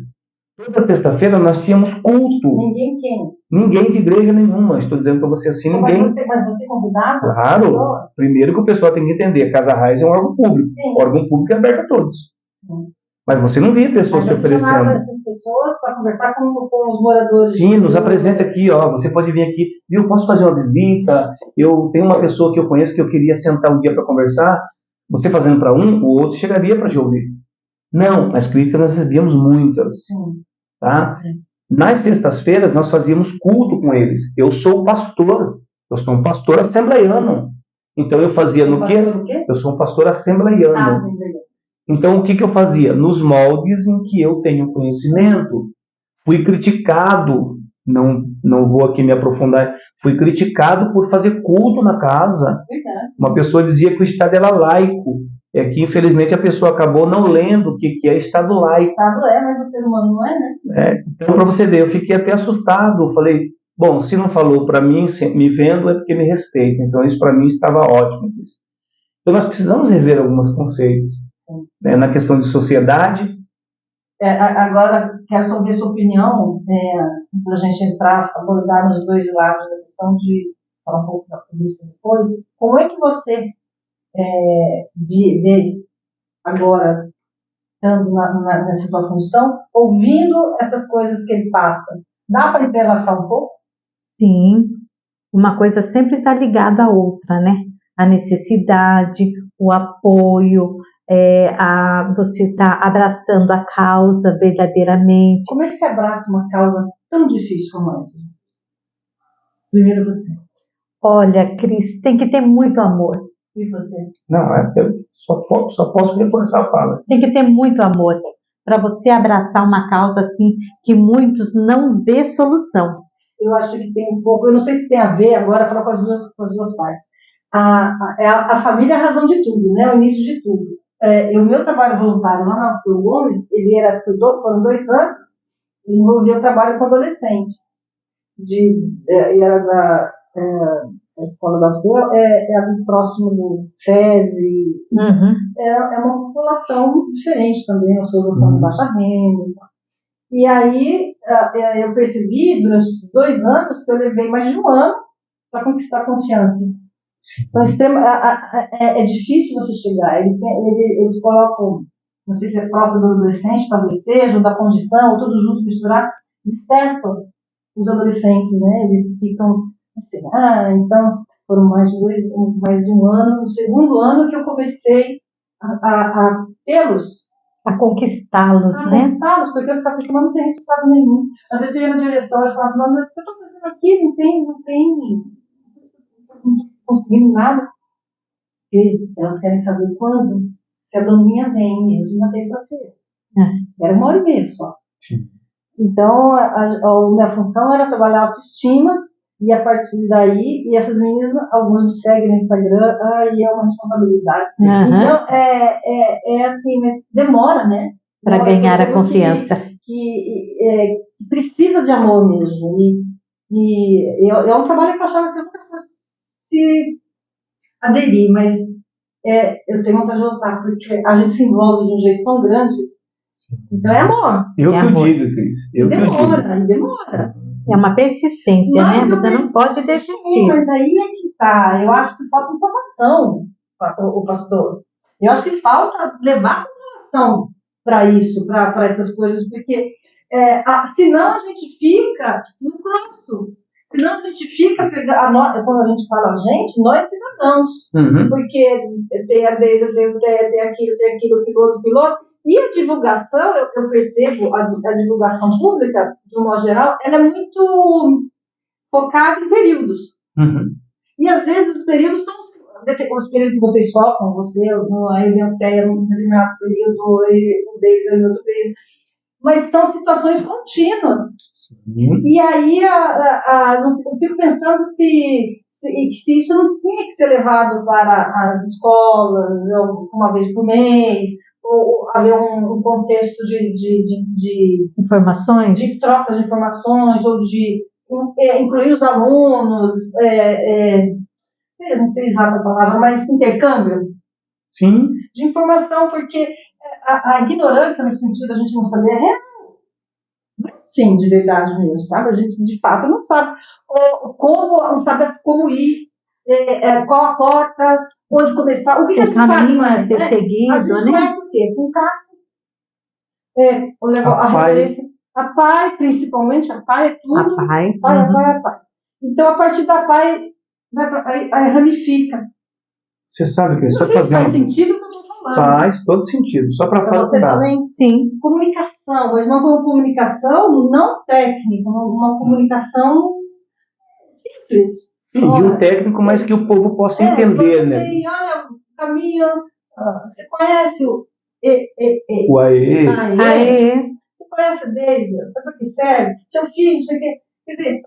Toda sexta-feira nós tínhamos culto. Ninguém quem? Ninguém de igreja nenhuma. Estou dizendo para você assim, ninguém. Mas você convidava? Claro. Primeiro que o pessoal tem que entender, a Casa Raiz é um órgão público. Sim. Órgão público é aberto a todos. Sim. Mas você não via pessoas se oferecendo. Chamava essas pessoas para conversar com os moradores. Sim, nos apresenta aqui, ó. Você pode vir aqui, viu? Posso fazer uma visita? Eu tenho uma pessoa que eu conheço que eu queria sentar um dia para conversar. Você fazendo para um, o outro chegaria para te ouvir. Não, mas críticas nós recebíamos muitas. Sim. Tá? Sim. Nas sextas-feiras nós fazíamos culto com eles. Eu sou pastor. Eu sou um pastor assembleiano. Então eu fazia no quê? Eu sou um pastor assembleiano. Assembleiano. Então, o que eu fazia? Nos moldes em que eu tenho conhecimento. Fui criticado, não vou aqui me aprofundar, fui criticado por fazer culto na casa. Uma pessoa dizia que o Estado era laico. É que, infelizmente, a pessoa acabou não lendo o que é Estado laico. O Estado é, mas o ser humano não é, né? Então, para você ver, eu fiquei até assustado. Falei, bom, se não falou para mim, me vendo, é porque me respeita. Então, isso para mim estava ótimo. Então, nós precisamos rever alguns conceitos. Né, na questão de sociedade. Agora, quero saber sua opinião, antes da gente entrar, abordar nos dois lados da questão de falar um pouco da política depois. Como é que você vê agora, estando nessa sua função, ouvindo essas coisas que ele passa? Dá para entrelaçar um pouco? Sim, uma coisa sempre está ligada à outra, né? A necessidade, o apoio, você está abraçando a causa verdadeiramente. Como é que se abraça uma causa tão difícil como essa? Primeiro você. Olha, Cris, tem que ter muito amor. E você? Não, eu só posso reforçar a fala. Tem que ter muito amor para você abraçar uma causa assim que muitos não vê solução. Eu acho que tem um pouco, eu não sei se tem a ver agora, falar com as duas partes. A família é a razão de tudo, né? O início de tudo. O meu trabalho voluntário lá na Alceu Gomes, foram 2 anos, ele envolvia o trabalho com adolescente. Era da escola da Alceu, ali próximo do SESI. Uhum. É uma população diferente também, as pessoas estão de baixa renda. E aí eu percebi, durante esses 2 anos, que eu levei mais de 1 ano para conquistar a confiança. Então, é difícil você chegar. Eles colocam, não sei se é próprio do adolescente, talvez seja, ou da condição, ou tudo junto misturado. Eles testam os adolescentes, né? Eles ficam assim, então foram mais de 1 ano. No segundo ano que eu comecei a tê-los, a conquistá-los, né? Conquistá-los, porque eu ficava pensando, não tem resultado nenhum. Às vezes eu ia na direção e falava, não, o que eu estou fazendo aqui? Não tem conseguindo nada. Elas querem saber quando. Se a doninha vem mesmo na terça-feira. Era 1h30 só. Sim. Então, a minha função era trabalhar a autoestima, e a partir daí, e essas meninas, algumas me seguem no Instagram, e é uma responsabilidade. Uhum. Então, é assim, mas demora, né? Para ganhar a confiança. Que precisa de amor mesmo. E é um trabalho que eu achava que eu nunca fosse aderir, mas eu tenho vontade de voltar, porque a gente se envolve de um jeito tão grande. Então é amor. Eu que amor. digo, Cris. Demora. É uma persistência, mas né? Você não pode desistir. Mas aí é que tá. Eu acho que falta informação, o pastor. Eu acho que falta levar a população para isso, para essas coisas, porque senão a gente fica no curso. Senão a gente fica pegando, quando a gente fala a gente, nós cidadãos. Uhum. Porque tem a vez, tem aquilo, piloto. E a divulgação, eu percebo, a divulgação pública, de um modo geral, ela é muito focada em períodos. Uhum. E às vezes os períodos os períodos que vocês focam, você, a Elianteia num determinado período, o Deisa em outro período, mas são situações contínuas. Sim. E aí eu fico pensando se isso não tinha que ser levado para as escolas uma vez por mês, ou haver um contexto de informações, de trocas de informações, ou de incluir os alunos, eu não sei exata a palavra, mas intercâmbio. Sim. De informação, porque a ignorância, no sentido de a gente não saber, é real. Não é assim de verdade mesmo, sabe? A gente de fato não sabe não sabe como ir, qual a porta, onde começar, o que a gente faz mais, ser seguido, a gente faz o quê? Com carro. A referência, a PAI, principalmente, a PAI é tudo. A PAI. A PAI. Então, a partir da PAI, aí ramifica. Você sabe que só faz sentido o que eu estou falando. Faz todo sentido, só para facilitar. Sim. Comunicação, mas uma comunicação não técnica, uma comunicação simples. Sim, e o técnico, mas que o povo possa entender, né? Olha, caminho, você conhece o AE? Você conhece a Deisa? Sabe para que serve? Seu filho, não sei o quê. Quer dizer,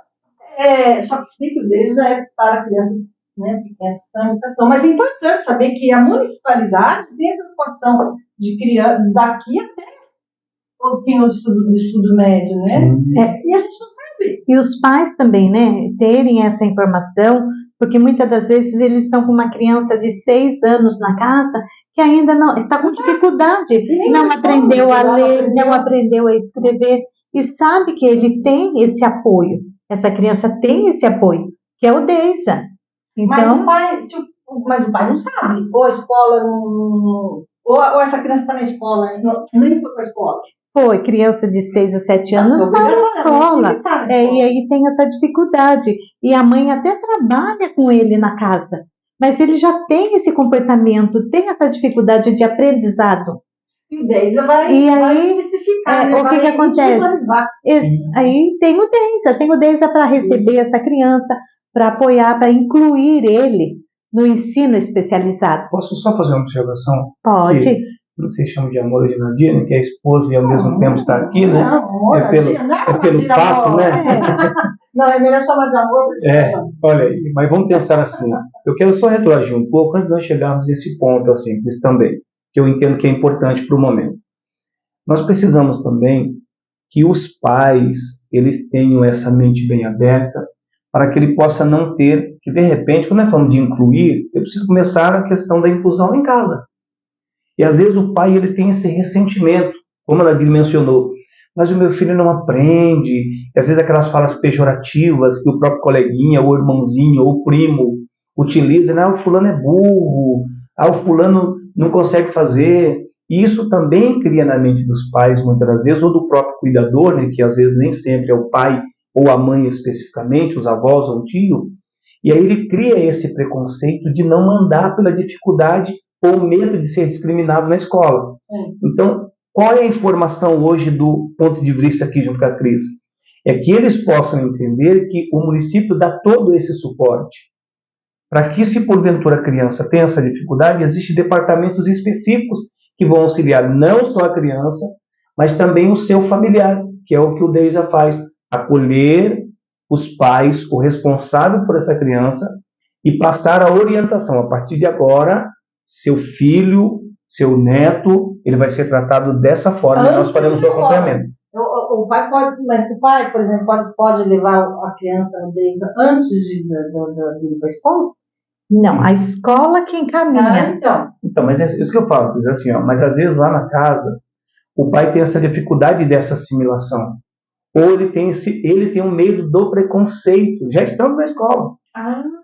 só que explica o Deisa para crianças, né, pequenas que estão em educação. Mas é importante saber que a municipalidade tem a preocupação de criança daqui até o fim do estudo médio, né? E a gente não sabe. E os pais também, né, terem essa informação, porque muitas das vezes eles estão com uma criança de 6 anos na casa que ainda não está com dificuldade, não aprendeu a ler, não aprendeu a escrever, e sabe que ele tem esse apoio, essa criança tem esse apoio, que é o Deisa. Então, mas o pai não sabe, ou a escola não, ou essa criança está na escola, nem foi para a escola. Foi, criança de 6 a 7 anos está na escola, e aí tem essa dificuldade, e a mãe até trabalha com ele na casa, mas ele já tem esse comportamento, tem essa dificuldade de aprendizado. E o Deisa vai especificar, o que acontece? Aí tem o Deisa para receber essa criança, para apoiar, para incluir ele no ensino especializado. Posso só fazer uma observação? Pode. Que, não sei se chama de amor de Nadia, que é a esposa e ao mesmo tempo está aqui, né? Não, é pelo fato, né? Não, é melhor chamar de amor. Olha aí, mas vamos pensar assim. Eu quero só retroagir um pouco antes de nós chegarmos nesse ponto, assim, isso também, que eu entendo que é importante para o momento. Nós precisamos também que os pais, eles tenham essa mente bem aberta, para que ele possa não ter, que de repente, quando nós falamos de incluir, eu preciso começar a questão da inclusão em casa. E às vezes o pai ele tem esse ressentimento, como a Nadir mencionou, mas o meu filho não aprende, e às vezes aquelas falas pejorativas que o próprio coleguinha, ou irmãozinho, ou primo utiliza, né? O fulano é burro, o fulano não consegue fazer. E isso também cria na mente dos pais, muitas das vezes, ou do próprio cuidador, né? Que às vezes nem sempre é o pai ou a mãe especificamente, os avós ou o tio, e aí ele cria esse preconceito de não mandar pela dificuldade ou medo de ser discriminado na escola. Então, qual é a informação hoje do ponto de vista aqui junto com a Cris? É que eles possam entender que o município dá todo esse suporte. Para que, se porventura a criança tem essa dificuldade, existem departamentos específicos que vão auxiliar não só a criança, mas também o seu familiar, que é o que o Deisa faz, acolher os pais, o responsável por essa criança, e passar a orientação. A partir de agora, seu filho, seu neto, ele vai ser tratado dessa forma, e nós faremos o acompanhamento. O pai pode, mas o pai, por exemplo, pode levar a criança no Deisa antes de ir para a escola? Não, a escola que encaminha. Então, mas é isso que eu falo, assim, mas às vezes lá na casa, o pai tem essa dificuldade dessa assimilação. Ou ele tem um medo do preconceito. Já estamos na escola.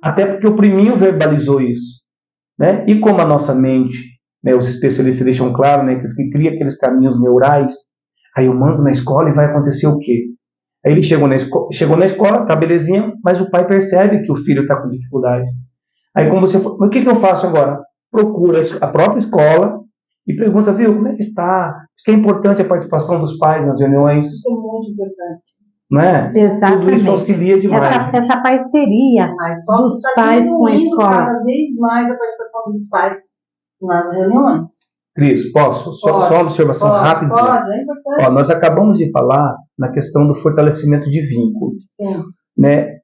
Até porque o priminho verbalizou isso. Né? E como a nossa mente, né, os especialistas deixam claro, né, que cria aqueles caminhos neurais, aí eu mando na escola e vai acontecer o quê? Aí ele chegou na escola, tá belezinha, mas o pai percebe que o filho está com dificuldade. Aí como você falou, mas o que eu faço agora? Procura a própria escola e pergunta, viu, como é que está? Isso que é importante a participação dos pais nas reuniões. Isso é muito importante. né? Exatamente. Tudo isso auxilia demais. Essa parceria dos pais com a escola. Cada vez mais a participação dos pais nas reuniões. Cris, posso? Só uma observação rápida. Pode, é importante. Nós acabamos de falar na questão do fortalecimento de vínculo. Sim. Né?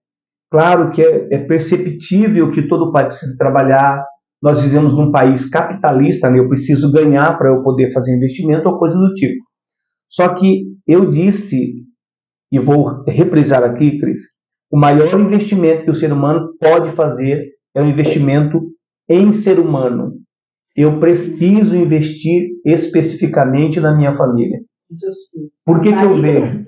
Claro que é perceptível que todo pai precisa trabalhar. Nós vivemos num país capitalista, né? Eu preciso ganhar para eu poder fazer investimento ou coisa do tipo. Só que eu disse, e vou reprisar aqui, Cris, o maior investimento que o ser humano pode fazer é o investimento em ser humano. Eu preciso investir especificamente na minha família. Por que eu vejo?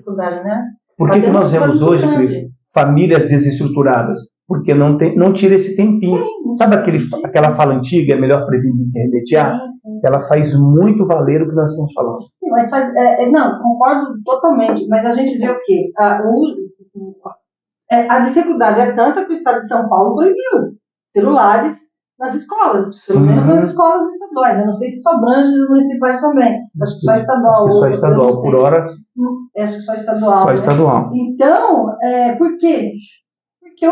Por que nós vemos hoje, Cris, famílias desestruturadas? Porque não tira esse tempinho. Sim. Sabe aquela fala antiga, é melhor prevenir do que remediar? Sim. Ela faz muito valer o que nós estamos falando. Sim, mas não, concordo totalmente, mas a gente vê o quê? A dificuldade é tanta que o Estado de São Paulo proibiu celulares nas escolas, pelo menos nas escolas estaduais. Eu não sei se só abrange os municipais também. Acho que só estadual. Acho que só estadual, por hora. Acho que só estadual. Só estadual. Então, por quê? Porque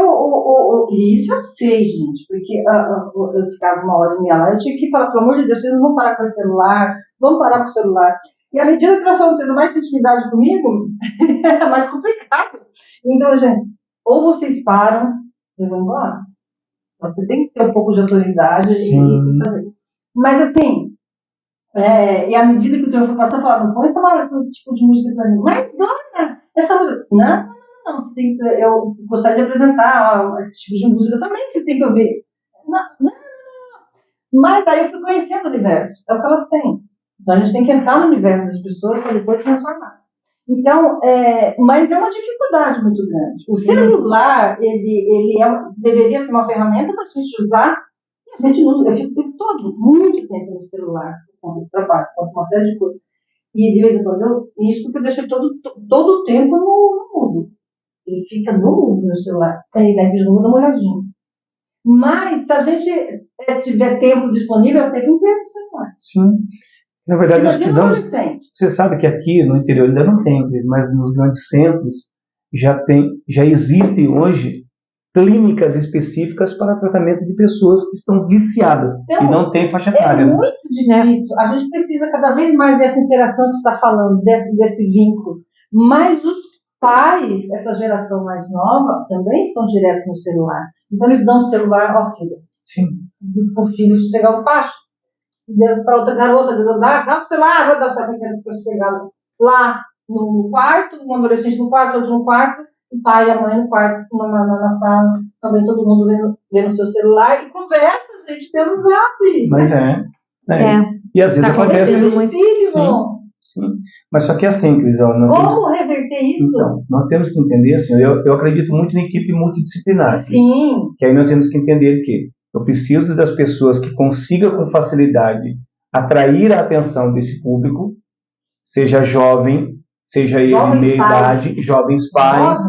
isso eu sei, gente, porque eu ficava uma hora e meia lá, eu tinha que falar, pelo amor de Deus, vocês não vão parar com o celular, vamos parar com o celular. E à medida que nós fomos tendo mais intimidade comigo, era mais complicado. Então, gente, ou vocês param e vão embora. Você tem que ter um pouco de autoridade e fazer. Mas assim, e à medida que o tempo foi passando, eu falava, não põe esse tipo de música pra mim. Mas, dona, essa música. Não, você tem que, eu gostaria de apresentar esse tipo de música também, você tem que ouvir. Não. Mas aí eu fui conhecendo o universo, é o que elas têm. Então a gente tem que entrar no universo das pessoas para depois transformar. Então, mas é uma dificuldade muito grande. O celular, ele deveria ser uma ferramenta para a gente usar, e a gente não usa. Eu fico muito tempo no celular, no trabalho, com uma série de coisas. E de vez em quando, isso porque eu deixo todo o tempo no mudo. Ele fica no mudo no celular. Aí, né, que muda uma olhadinha. Mas, se a gente tiver tempo disponível, eu tenho inteiro no celular. Sim. Na verdade, nós precisamos. Você sabe que aqui no interior ainda não tem, mas nos grandes centros já existem hoje clínicas específicas para tratamento de pessoas que estão viciadas e não tem faixa etária. É muito difícil. A gente precisa cada vez mais dessa interação que você está falando, desse vínculo. Mas os pais, essa geração mais nova, também estão direto no celular. Então eles dão o celular ao filho. Sim. Para o filho chegar ao pasto. Para outra garota, dá o celular, vou dar o celular para chegar lá no quarto, um adolescente no quarto, outro no quarto, o pai e a mãe no quarto, na sala, também todo mundo vendo o seu celular e conversa, gente, pelo zap. Mas E às vezes acontece muito. Sim. Mas só que é assim, Cris, como reverter isso? Então, nós temos que entender, assim, eu acredito muito em equipe multidisciplinar. Sim. Que aí nós temos que entender que eu preciso das pessoas que consigam com facilidade atrair a atenção desse público, seja jovem, seja ele de meia idade, jovens pais.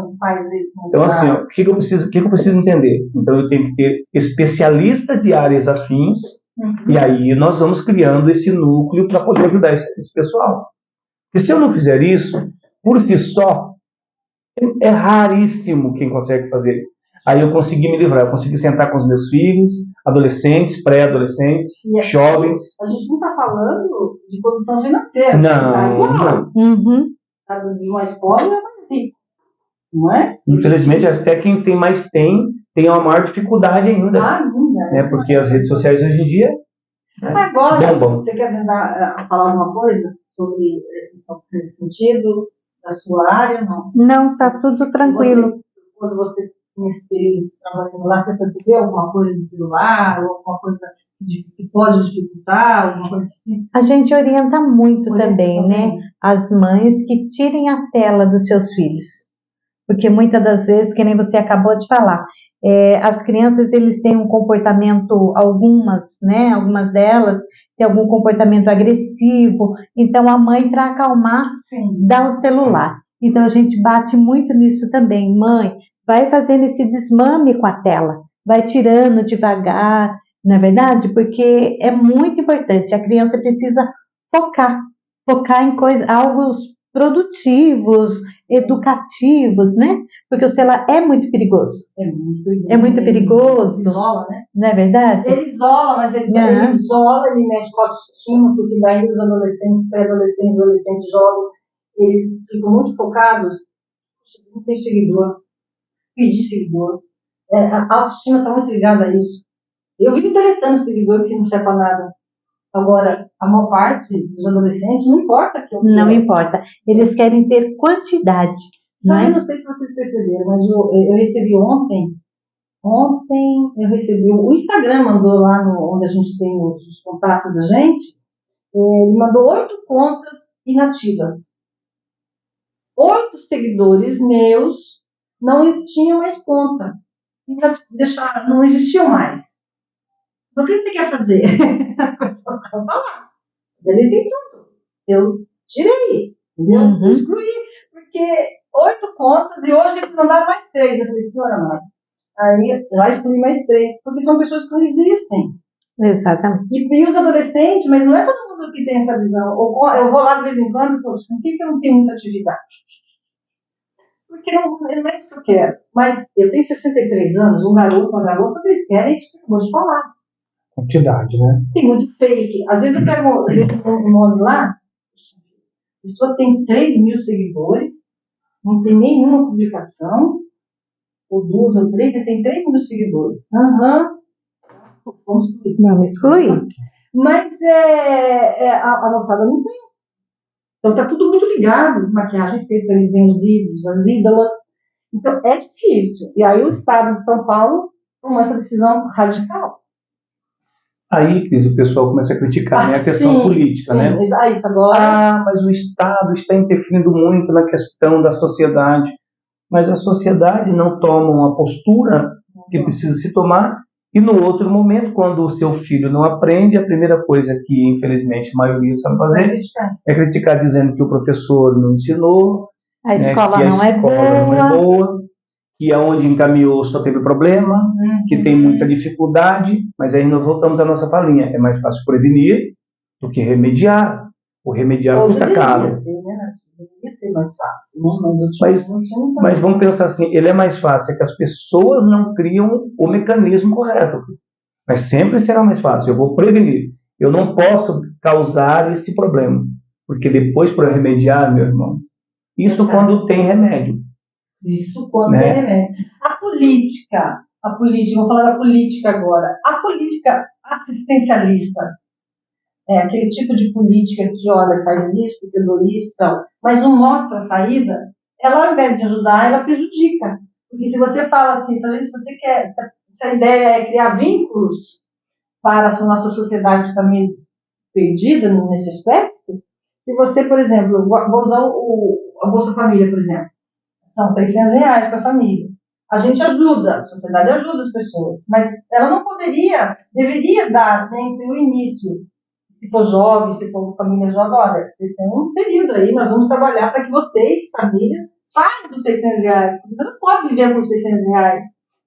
Então, assim, o que eu preciso entender? Então, eu tenho que ter especialistas de áreas afins, e aí nós vamos criando esse núcleo para poder ajudar esse pessoal. Porque se eu não fizer isso, por si só, é raríssimo quem consegue fazer. Aí eu consegui me livrar, eu consegui sentar com os meus filhos, adolescentes, pré-adolescentes, jovens. A gente não está falando de condição financeira. Não. De mais pobre é mais rico, não é? Infelizmente, até quem tem mais tem uma maior dificuldade ainda. Né? Porque as redes sociais hoje em dia agora, você quer tentar falar alguma coisa sobre esse sentido, da sua área? Não, está tudo tranquilo. Quando você, nesse período de trabalho lá, você percebeu alguma coisa de celular, ou alguma coisa que pode dificultar, alguma coisa assim? A gente orienta muito também, né? As mães que tirem a tela dos seus filhos. Porque muitas das vezes, que nem você acabou de falar, as crianças, eles têm um comportamento, algumas delas têm algum comportamento agressivo, então a mãe, para acalmar, dá o celular. Então a gente bate muito nisso também. Mãe, vai fazendo esse desmame com a tela, vai tirando devagar, não é verdade? Porque é muito importante, a criança precisa focar em algo produtivos, educativos, né? Porque o celular é muito perigoso. É muito perigoso. É muito perigoso. Ele isola, né? Não é verdade? Ele isola, mas ele isola, ele mexe com a autoestima, porque daí os adolescentes, pré-adolescentes, adolescentes jovens, eles ficam muito focados. Não tem seguidor, pedir seguidor. A autoestima está muito ligada a isso. Eu vivo deletando seguidor que não serve para nada. Agora, a maior parte dos adolescentes não importa que eu quero. Não importa. Eles querem ter quantidade. Eu não sei se vocês perceberam, mas eu recebi ontem eu recebi, o Instagram mandou lá onde a gente tem os contatos da gente, ele mandou 8 contas inativas. 8 seguidores meus não tinham mais conta. Não existiam mais. O que você quer fazer? As pessoas estão lá. Deletei tudo. Eu tirei. Entendeu? Eu excluí. Porque 8 contas e hoje eles mandaram mais 3. Eu falei, senhora, mãe. Aí lá excluí mais 3. Porque são pessoas que não existem. Exatamente. E os adolescentes, mas não é todo mundo que tem essa visão. Eu vou lá de vez em quando e falo, por que eu não tenho muita atividade? Porque não é isso que eu quero. Mas eu tenho 63 anos, um garoto, uma garota, eles querem isso que eu vou te falar. Quantidade, né? Tem muito fake. Às vezes eu pego um nome lá, a pessoa tem 3.000 seguidores, não tem nenhuma publicação, ou 2 ou 3, e tem 3.000 seguidores. Vamos excluir. Vamos excluir. Mas a moçada não tem. Então está tudo muito ligado. Maquiagem sempre, eles veem os ídolos, as ídolas. Então é difícil. E aí o Estado de São Paulo tomou essa decisão radical. Aí, Cris, o pessoal começa a criticar, né? A questão política, né? Isso agora. Mas o Estado está interferindo muito na questão da sociedade. Mas a sociedade não toma uma postura que precisa se tomar. E no outro momento, quando o seu filho não aprende, a primeira coisa que, infelizmente, a maioria sabe fazer é criticar, dizendo que o professor não ensinou, a escola, que a não, escola não é boa, que aonde encaminhou só teve problema, que tem muita dificuldade, mas aí nós voltamos à nossa falinha. É mais fácil prevenir do que remediar. O remediar custa caro. Deveria ser mais fácil. Mas vamos pensar assim, ele é mais fácil, é que as pessoas não criam o mecanismo correto. Mas sempre será mais fácil, eu vou prevenir. Eu não posso causar esse problema, porque depois para remediar, meu irmão, isso quando tem remédio. Isso quando tem remédio. A política, vou falar da política agora, a política assistencialista, aquele tipo de política que, olha, faz isso, porque eu dou isso, tal, mas não mostra a saída, ela, ao invés de ajudar, ela prejudica. Porque se você fala assim, se você quer, se a ideia é criar vínculos para a nossa sociedade que está meio perdida nesse aspecto, se você, por exemplo, vou usar a Bolsa Família, por exemplo, são R$600 para a família. A gente ajuda, a sociedade ajuda as pessoas, mas ela não deveria dar, entre o início, se for jovem, se for família jovem, olha, vocês têm um período aí, nós vamos trabalhar para que vocês, família, saiam dos R$600. Você não pode viver com R$600.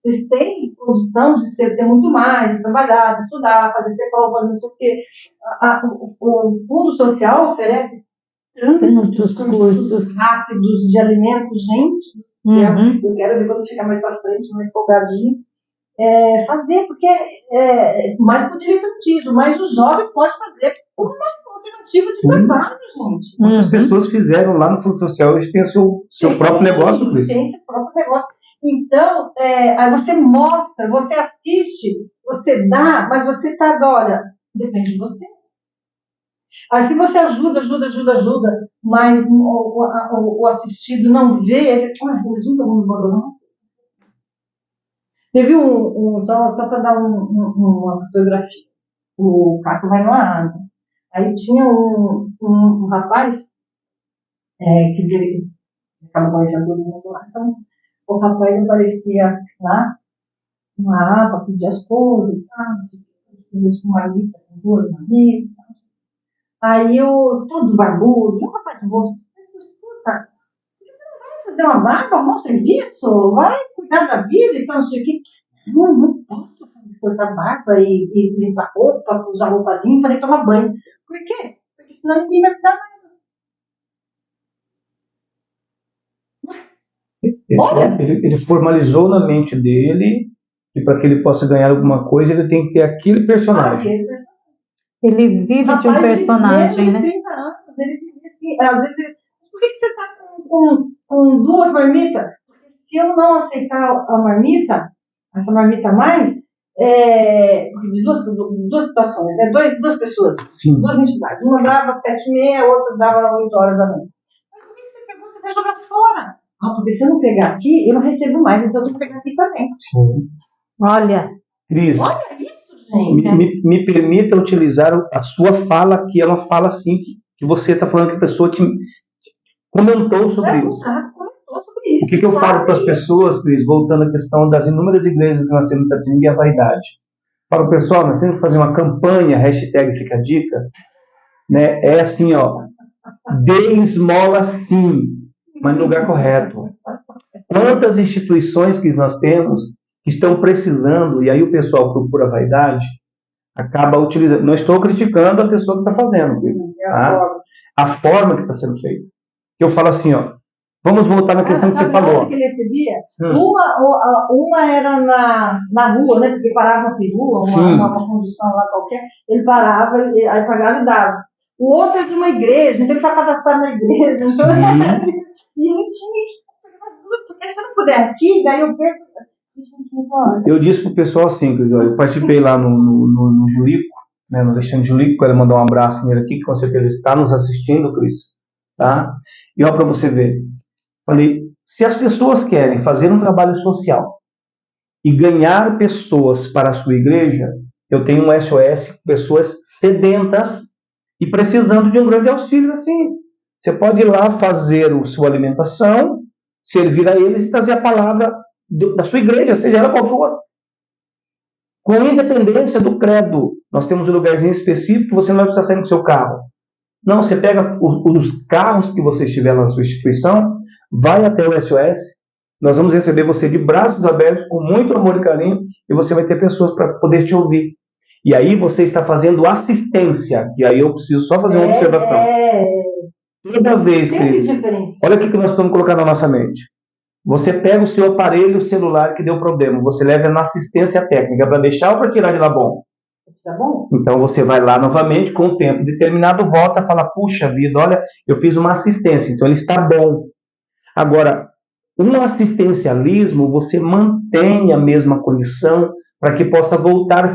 Vocês têm condição de ter muito mais, de trabalhar, de estudar, fazer CEPOL, fazer não sei o quê. O Fundo Social oferece tantos cursos rápidos de alimentos, gente. Eu quero ver quando ficar mais para frente, mais folgadinho. Fazer, porque mais para o diletantismo, mas os jovens podem fazer uma alternativa de trabalho, gente. Muitas pessoas fizeram lá no Fundo Social, eles têm o seu próprio negócio, Cris. Tem seu próprio negócio. Então, aí você mostra, você assiste, você dá, mas você está, olha, depende de você. Aí se você ajuda, mas o assistido não vê, ele nunca vamos abandonar. Teve só para dar uma fotografia, o Caco vai no ar, né? Aí tinha um rapaz que estava conhecendo todo mundo lá, então o rapaz aparecia lá, uma aba, pedia as coisas e tal, com uma lista com 2 marmitas e tal. Aí todo barbudo, um rapaz moço, escuta, você não vai fazer uma barba, um bom serviço? Vai cuidar da vida e tal, não sei o quê. Não posso cortar barba e limpar roupa, usar roupa limpa, nem tomar banho. Por quê? Porque senão ninguém vai me dar nada. Ele formalizou na mente dele que para que ele possa ganhar alguma coisa, ele tem que ter aquele personagem. Ele vive de um personagem, né? 30 anos, ele vive assim. Às vezes, por que você está com 2 marmitas? Porque se eu não aceitar a marmita, essa marmita a mais, de duas situações, né? Duas pessoas, Sim. 2 entidades. Uma dava 7h30, a outra dava 8 horas da noite. Mas por que você pegou? Você vai jogar fora. Porque se eu não pegar aqui, eu não recebo mais, então eu tenho que pegar aqui também. Sim. Olha. Cris, olha isso, gente. Me permita utilizar a sua fala, que é uma fala assim, que você está falando que a pessoa te comentou sobre isso. O que eu falo para as pessoas, Cris, voltando à questão das inúmeras igrejas que nós temos no Itatinga e a vaidade. Falo, pessoal, nós temos que fazer uma campanha, hashtag Fica a Dica, né? É assim, ó, dê esmola sim, mas no lugar correto. Quantas instituições que nós temos que estão precisando, e aí o pessoal procura a vaidade, acaba utilizando. Não estou criticando a pessoa que está fazendo, tá? A forma que está sendo feita. Eu falo assim, ó, vamos voltar na questão que você falou. Que ele recebia? Uma era na rua, né? Porque parava uma perua, uma condução lá qualquer, ele parava, aí pagava e dava. O outro é de uma igreja, então ele está cadastrado na igreja. E ele tinha que pegar as duas, porque se eu não puder aqui, daí eu perco. Eu disse pro pessoal assim, eu participei lá no Julico, né, no Alexandre Julico, quero mandar um abraço nele aqui, que com certeza está nos assistindo, Cris, tá? E olha para você ver, falei, se as pessoas querem fazer um trabalho social e ganhar pessoas para a sua igreja, eu tenho um SOS, pessoas sedentas e precisando de um grande auxílio assim. Você pode ir lá fazer a sua alimentação, servir a eles e trazer a palavra da sua igreja, seja ela qual for. Com independência do credo, nós temos um lugarzinho específico que você não vai precisar sair no seu carro. Não, você pega os carros que você estiver na sua instituição, vai até o SOS, nós vamos receber você de braços abertos, com muito amor e carinho, e você vai ter pessoas para poder te ouvir. E aí você está fazendo assistência, e aí eu preciso só fazer uma observação. Toda vez, Cris, olha o que nós estamos colocando na nossa mente. Você pega o seu aparelho celular que deu problema, você leva na assistência técnica para deixar ou para tirar de lá bom? Tá bom? Então você vai lá novamente, com o tempo determinado, volta e fala, puxa vida, olha, eu fiz uma assistência, então ele está bom. Agora, um assistencialismo, você mantém a mesma condição para que possa voltar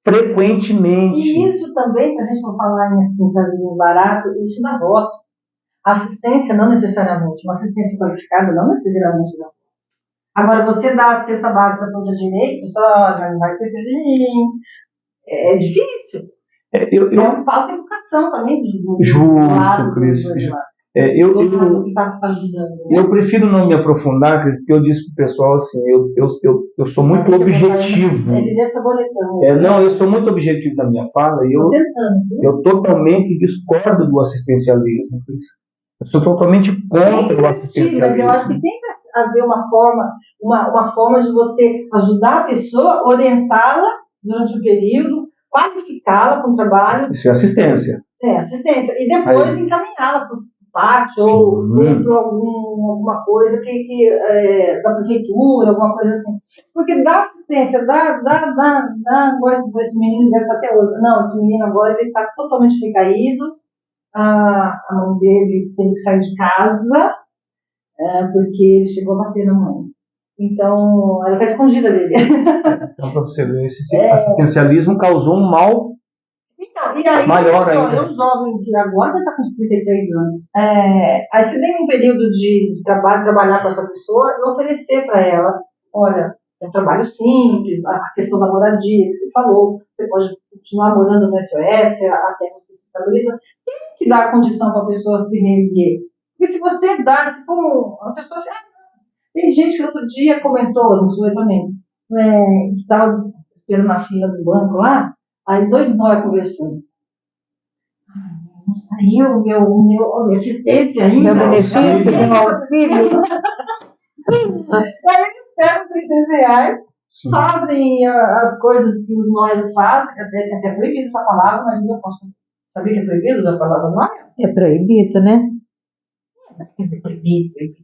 frequentemente. E isso também, se a gente for falar em assistencialismo barato, isso dá voto. Assistência não necessariamente, uma assistência qualificada não necessariamente não. Agora, você dá a cesta básica toda direito, só já não vai esquecer de mim. É difícil. É falta de educação também. Justo, Cris. Eu prefiro não me aprofundar, porque eu disse para o pessoal assim, eu sou muito objetivo. Eu sou muito objetivo na minha fala e eu totalmente discordo do assistencialismo, Cris. Eu sou totalmente contra o assistencialismo. Mas eu acho que tem que haver uma forma de você ajudar a pessoa, orientá-la durante o período, qualificá-la com o trabalho. Isso é assistência. Assistência. E depois encaminhá-la para o pátio ou para alguma coisa da prefeitura, alguma coisa assim. Porque dá assistência, esse menino deve estar até hoje. Não, esse menino agora ele está totalmente recaído. A mãe dele teve que sair de casa porque ele chegou a bater na mãe. Então, ela está escondida dele. Então, para você ver, esse assistencialismo causou um mal e aí, maior ainda. Eu jovem que agora está com 33 anos. Aí você tem um período de trabalhar com essa pessoa e oferecer para ela, olha, é um trabalho simples, a questão da moradia que você falou, você pode continuar morando no SOS até você se estabilizar. Tem que dar a condição para a pessoa se reerguer. Porque se você dá, se for uma pessoa... Tem gente que outro dia comentou, não sou eu também, que estava esperando na fila do banco lá, aí 2 nós conversando. Aí o meu assistência ainda. Meu benefício, meu auxílio. Aí eles pegam R$600, fazem as coisas que os nós fazem, até é proibido essa palavra, mas eu posso saber que é proibido usar a palavra nós? É proibido, né?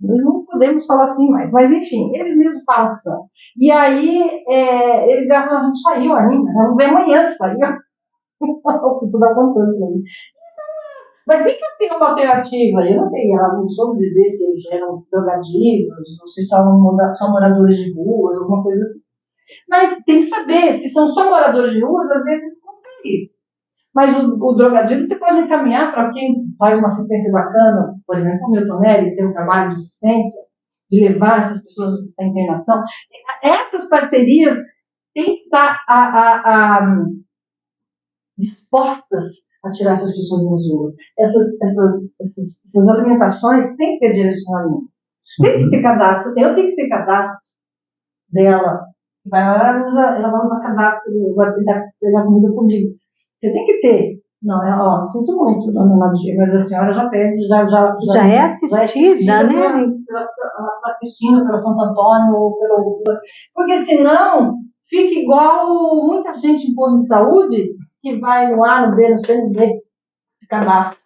Não podemos falar assim mais, mas enfim, eles mesmos falam que são. E aí, eles já não saiu ainda, vamos ver amanhã se saiu. O que tu está contando para mim. Mas tem que ter uma alternativa. Eu não sei, ela não soube dizer se eles eram drogaditos, ou se são moradores de ruas, alguma coisa assim. Mas tem que saber, se são só moradores de ruas, às vezes consegue. Mas o drogadito você pode encaminhar para quem faz uma assistência bacana, por exemplo, o Milton Nery tem um trabalho de assistência, de levar essas pessoas à internação. Essas parcerias têm que estar dispostas a tirar essas pessoas das ruas. Essas alimentações têm que ter direcionamento. Tem que ter cadastro. Eu tenho que ter cadastro dela. Ela vai usar cadastro, vai pegar comida comigo. Você tem que ter. Não, sinto muito, dona Nadia, mas a senhora já pede, já é assistida, né? Pela Cristina, pela Santo Antônio, porque senão fica igual muita gente em posto de saúde que vai no A, no B, no C, no D, se cadastra.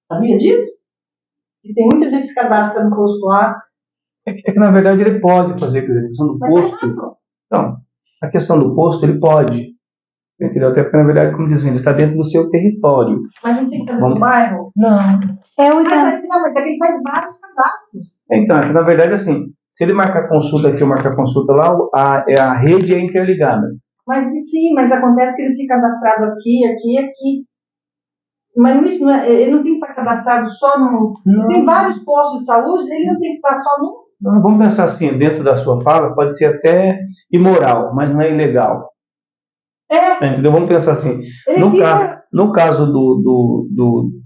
Sabia disso? E tem muita gente que se cadastra no posto A. É que na verdade ele pode fazer a questão do posto. Então, a questão do posto ele pode. Entendeu? Até porque, na verdade, como dizem, ele está dentro do seu território. Mas não tem que fazer no bairro? Não. Mas é que ele faz vários cadastros. Então, é que, na verdade, assim, se ele marcar consulta aqui ou marcar consulta lá, a rede é interligada. Mas sim, mas acontece que ele fica cadastrado aqui. Mas ele não tem que estar cadastrado só no... Se tem vários postos de saúde, ele não tem que estar só no... Não, vamos pensar assim, dentro da sua fala, pode ser até imoral, mas não é ilegal. Entendeu? Vamos pensar assim, no caso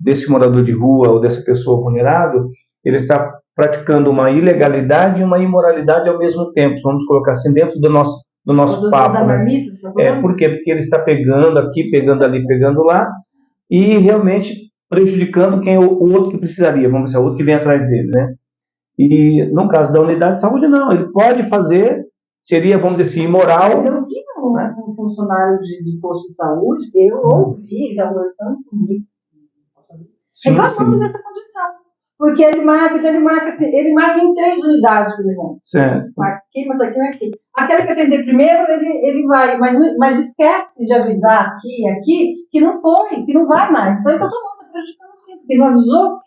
desse morador de rua ou dessa pessoa vulnerável, ele está praticando uma ilegalidade e uma imoralidade ao mesmo tempo, vamos colocar assim, dentro do nosso papo. Né? Por quê? Porque ele está pegando aqui, pegando ali, pegando lá, e realmente prejudicando o outro que precisaria, vamos dizer, o outro que vem atrás dele, né? E no caso da unidade de saúde, não, ele pode fazer, seria, vamos dizer assim, imoral. Eu vi um funcionário de posto de saúde, eu ouvi ele conversando comigo, reclamando dessa condição. Porque ele marca em 3 unidades, por exemplo. Certo. Marca aqui. Aquele que atender primeiro, ele vai, mas esquece de avisar aqui, que não foi, que não vai mais. Então ele está prejudicando sim, porque ele não avisou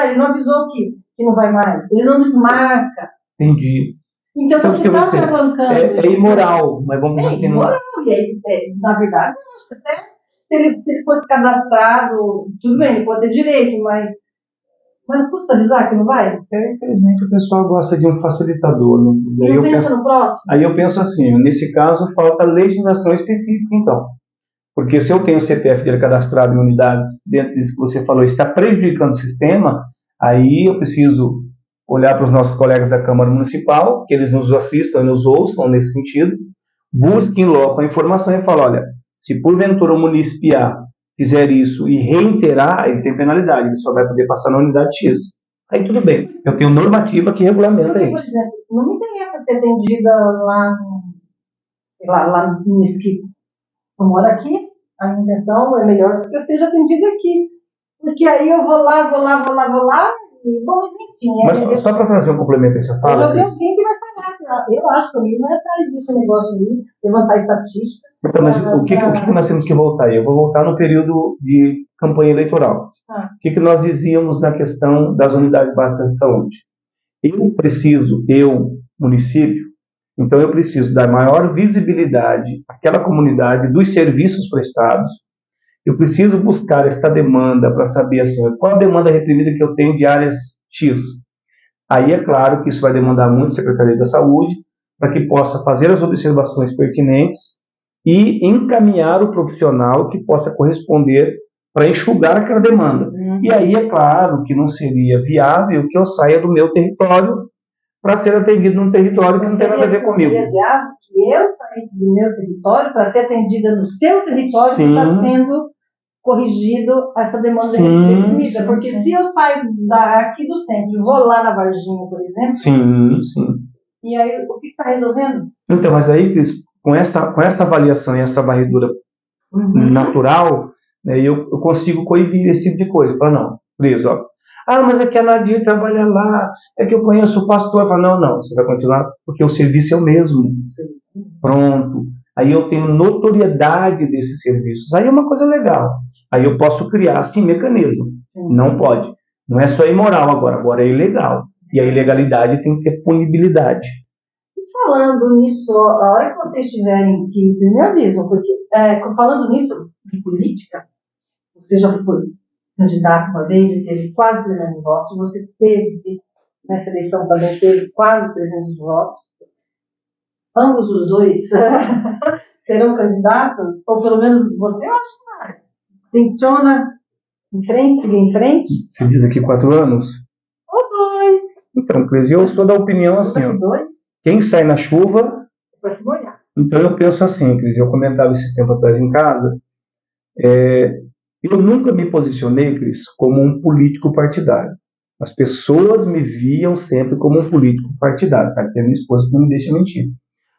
ele não avisou que não vai mais. Ele não desmarca. Entendi. Então você está alavancando. É imoral, mas vamos dizer assim. É imoral, e aí, na verdade, até se ele fosse cadastrado, tudo bem, ele pode ter direito, mas não custa avisar que não vai? Infelizmente o pessoal gosta de um facilitador. Né? Você não pensa no próximo? Aí eu penso assim, nesse caso falta legislação específica então. Porque se eu tenho o CPF dele cadastrado em unidades, dentro disso que você falou, está prejudicando o sistema, aí eu preciso olhar para os nossos colegas da Câmara Municipal, que eles nos assistam e nos ouçam nesse sentido, busquem logo a informação e falem, olha, se porventura o munícipe A fizer isso e reiterar, ele tem penalidade, ele só vai poder passar na unidade X. Aí tudo bem, eu tenho normativa que regulamenta isso. Por exemplo, não me interessa ser atendida lá no Mesquita. Eu moro aqui, a minha intenção é melhor que eu seja atendida aqui. Porque aí eu vou lá, e, bom, enfim. Mas só para fazer um complemento a essa fala. Eu vi alguém que vai falar. Eu acho que ali não é atrás disso o negócio ali, levantar estatística. Então, mas o que nós temos que voltar? Eu vou voltar no período de campanha eleitoral. O que nós dizíamos na questão das unidades básicas de saúde? Município, então eu preciso dar maior visibilidade àquela comunidade dos serviços prestados. Eu preciso buscar esta demanda para saber assim, qual a demanda reprimida que eu tenho de áreas X. Aí é claro que isso vai demandar muito a Secretaria da Saúde para que possa fazer as observações pertinentes e encaminhar o profissional que possa corresponder para enxugar aquela demanda. E aí é claro que não seria viável que eu saia do meu território para ser atendido num território que não tem nada a ver comigo. Seria viável que eu saísse do meu território para ser atendida no seu território que está sendo corrigido essa demanda reprimida. Porque se eu saio aqui do centro e vou lá na Varginha, por exemplo... Sim. E aí, o que está resolvendo? Então, mas aí, Cris, com essa avaliação e essa varredura natural, né, eu consigo coibir esse tipo de coisa. Falar, não, Cris, ó, Ah, mas é que a Nadir trabalha lá, é que eu conheço o pastor. Eu falo, não, você vai continuar porque o serviço é o mesmo. Pronto. Aí eu tenho notoriedade desses serviços. Aí é uma coisa legal. Aí eu posso criar, assim, mecanismo. Não pode. Não é só imoral agora é ilegal. E a ilegalidade tem que ter punibilidade. Falando nisso, a hora que vocês tiverem que vocês me avisam, porque falando nisso de política, você já foi candidato uma vez e teve quase 300 votos, você teve, nessa eleição também teve quase 300 votos, ambos os dois serão candidatos, ou pelo menos você, eu acho que funciona em frente, seguir em frente. Você diz aqui 4 anos? Ou 2. Então, Cris, eu sou da opinião assim, ó, quem sai na chuva vai se molhar. Então eu penso assim, Cris, eu comentava esses tempos atrás em casa, eu nunca me posicionei, Cris, como um político partidário. As pessoas me viam sempre como um político partidário, tá? Que a minha esposa não me deixa mentir.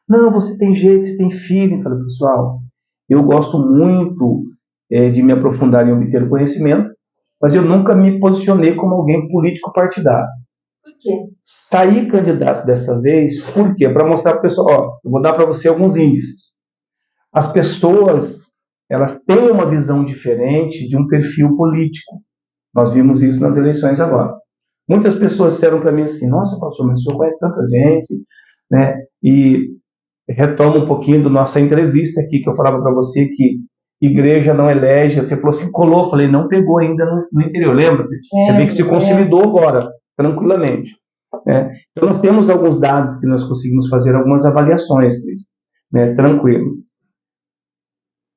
Não, você tem jeito, você tem filho. Eu falei, pessoal, eu gosto muito de me aprofundar em obter conhecimento, mas eu nunca me posicionei como alguém político partidário. Por quê? Saí candidato dessa vez, por quê? Para mostrar para o pessoal, ó, eu vou dar para você alguns índices. As pessoas, elas têm uma visão diferente de um perfil político. Nós vimos isso nas eleições agora. Muitas pessoas disseram para mim assim, nossa, pastor, mas o senhor conhece tanta gente, né? E retomo um pouquinho da nossa entrevista aqui, que eu falava para você que igreja não elege. Você falou assim, colou, eu falei, não pegou ainda no interior, lembra? Você vê que se consolidou agora, tranquilamente. Né? Então nós temos alguns dados que nós conseguimos fazer algumas avaliações, Cris, né? Tranquilo.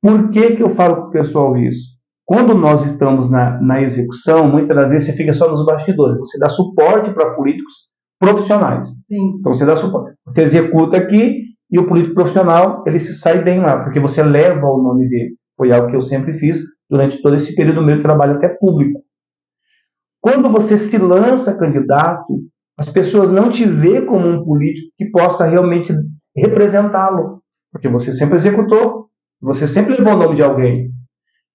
Por que eu falo para o pessoal isso? Quando nós estamos na execução, muitas das vezes você fica só nos bastidores, você dá suporte para políticos profissionais. Sim. Então você dá suporte. Você executa aqui e o político profissional, ele se sai bem lá, porque você leva o nome dele. Foi algo que eu sempre fiz durante todo esse período do meu trabalho até público. Quando você se lança candidato, as pessoas não te veem como um político que possa realmente representá-lo, porque você sempre executou, você sempre levou o nome de alguém.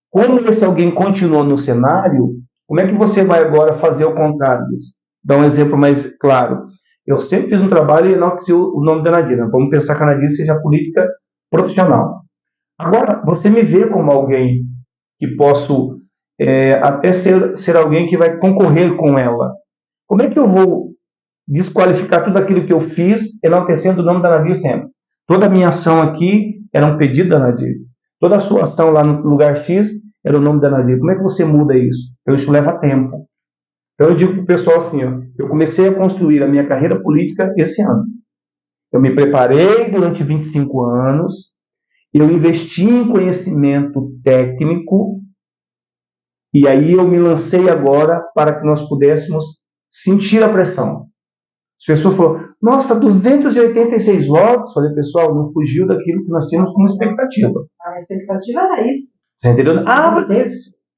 Como esse alguém continuou no cenário, como é que você vai agora fazer o contrário disso? Dá um exemplo mais claro. Eu sempre fiz um trabalho e enalteci o nome da Nadir. Vamos pensar que a Nadir seja política profissional. Agora, você me vê como alguém que posso até ser alguém que vai concorrer com ela. Como é que eu vou desqualificar tudo aquilo que eu fiz enaltecendo o nome da Nadir sempre? Toda a minha ação aqui era um pedido da Nadir. Toda a sua ação lá no lugar X era o nome da Nadir. Como é que você muda isso? Então isso leva tempo. Então eu digo para o pessoal assim, ó, eu comecei a construir a minha carreira política esse ano. Eu me preparei durante 25 anos, eu investi em conhecimento técnico, e aí eu me lancei agora para que nós pudéssemos sentir a pressão. As pessoas falaram, nossa, 286 votos. Falei, pessoal, não fugiu daquilo que nós tínhamos como expectativa. A expectativa era isso. Você entendeu?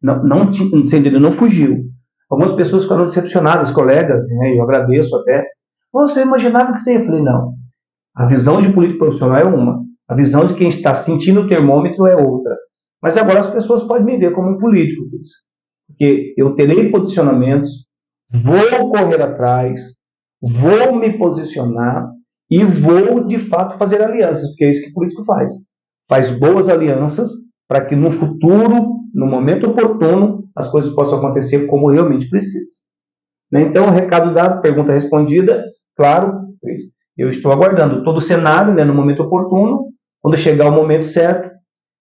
Não, você entendeu? Não fugiu. Algumas pessoas ficaram decepcionadas, colegas, né? Eu agradeço até. Você imaginava que você ia? Eu falei, não. A visão de político profissional é uma. A visão de quem está sentindo o termômetro é outra. Mas agora as pessoas podem me ver como um político. Porque eu terei posicionamentos, vou correr atrás, vou me posicionar e vou, de fato, fazer alianças, porque é isso que o político faz. Faz boas alianças para que no futuro, no momento oportuno, as coisas possam acontecer como realmente precisa. Então, recado dado, pergunta respondida, claro, eu estou aguardando todo o cenário, né, no momento oportuno, quando chegar o momento certo.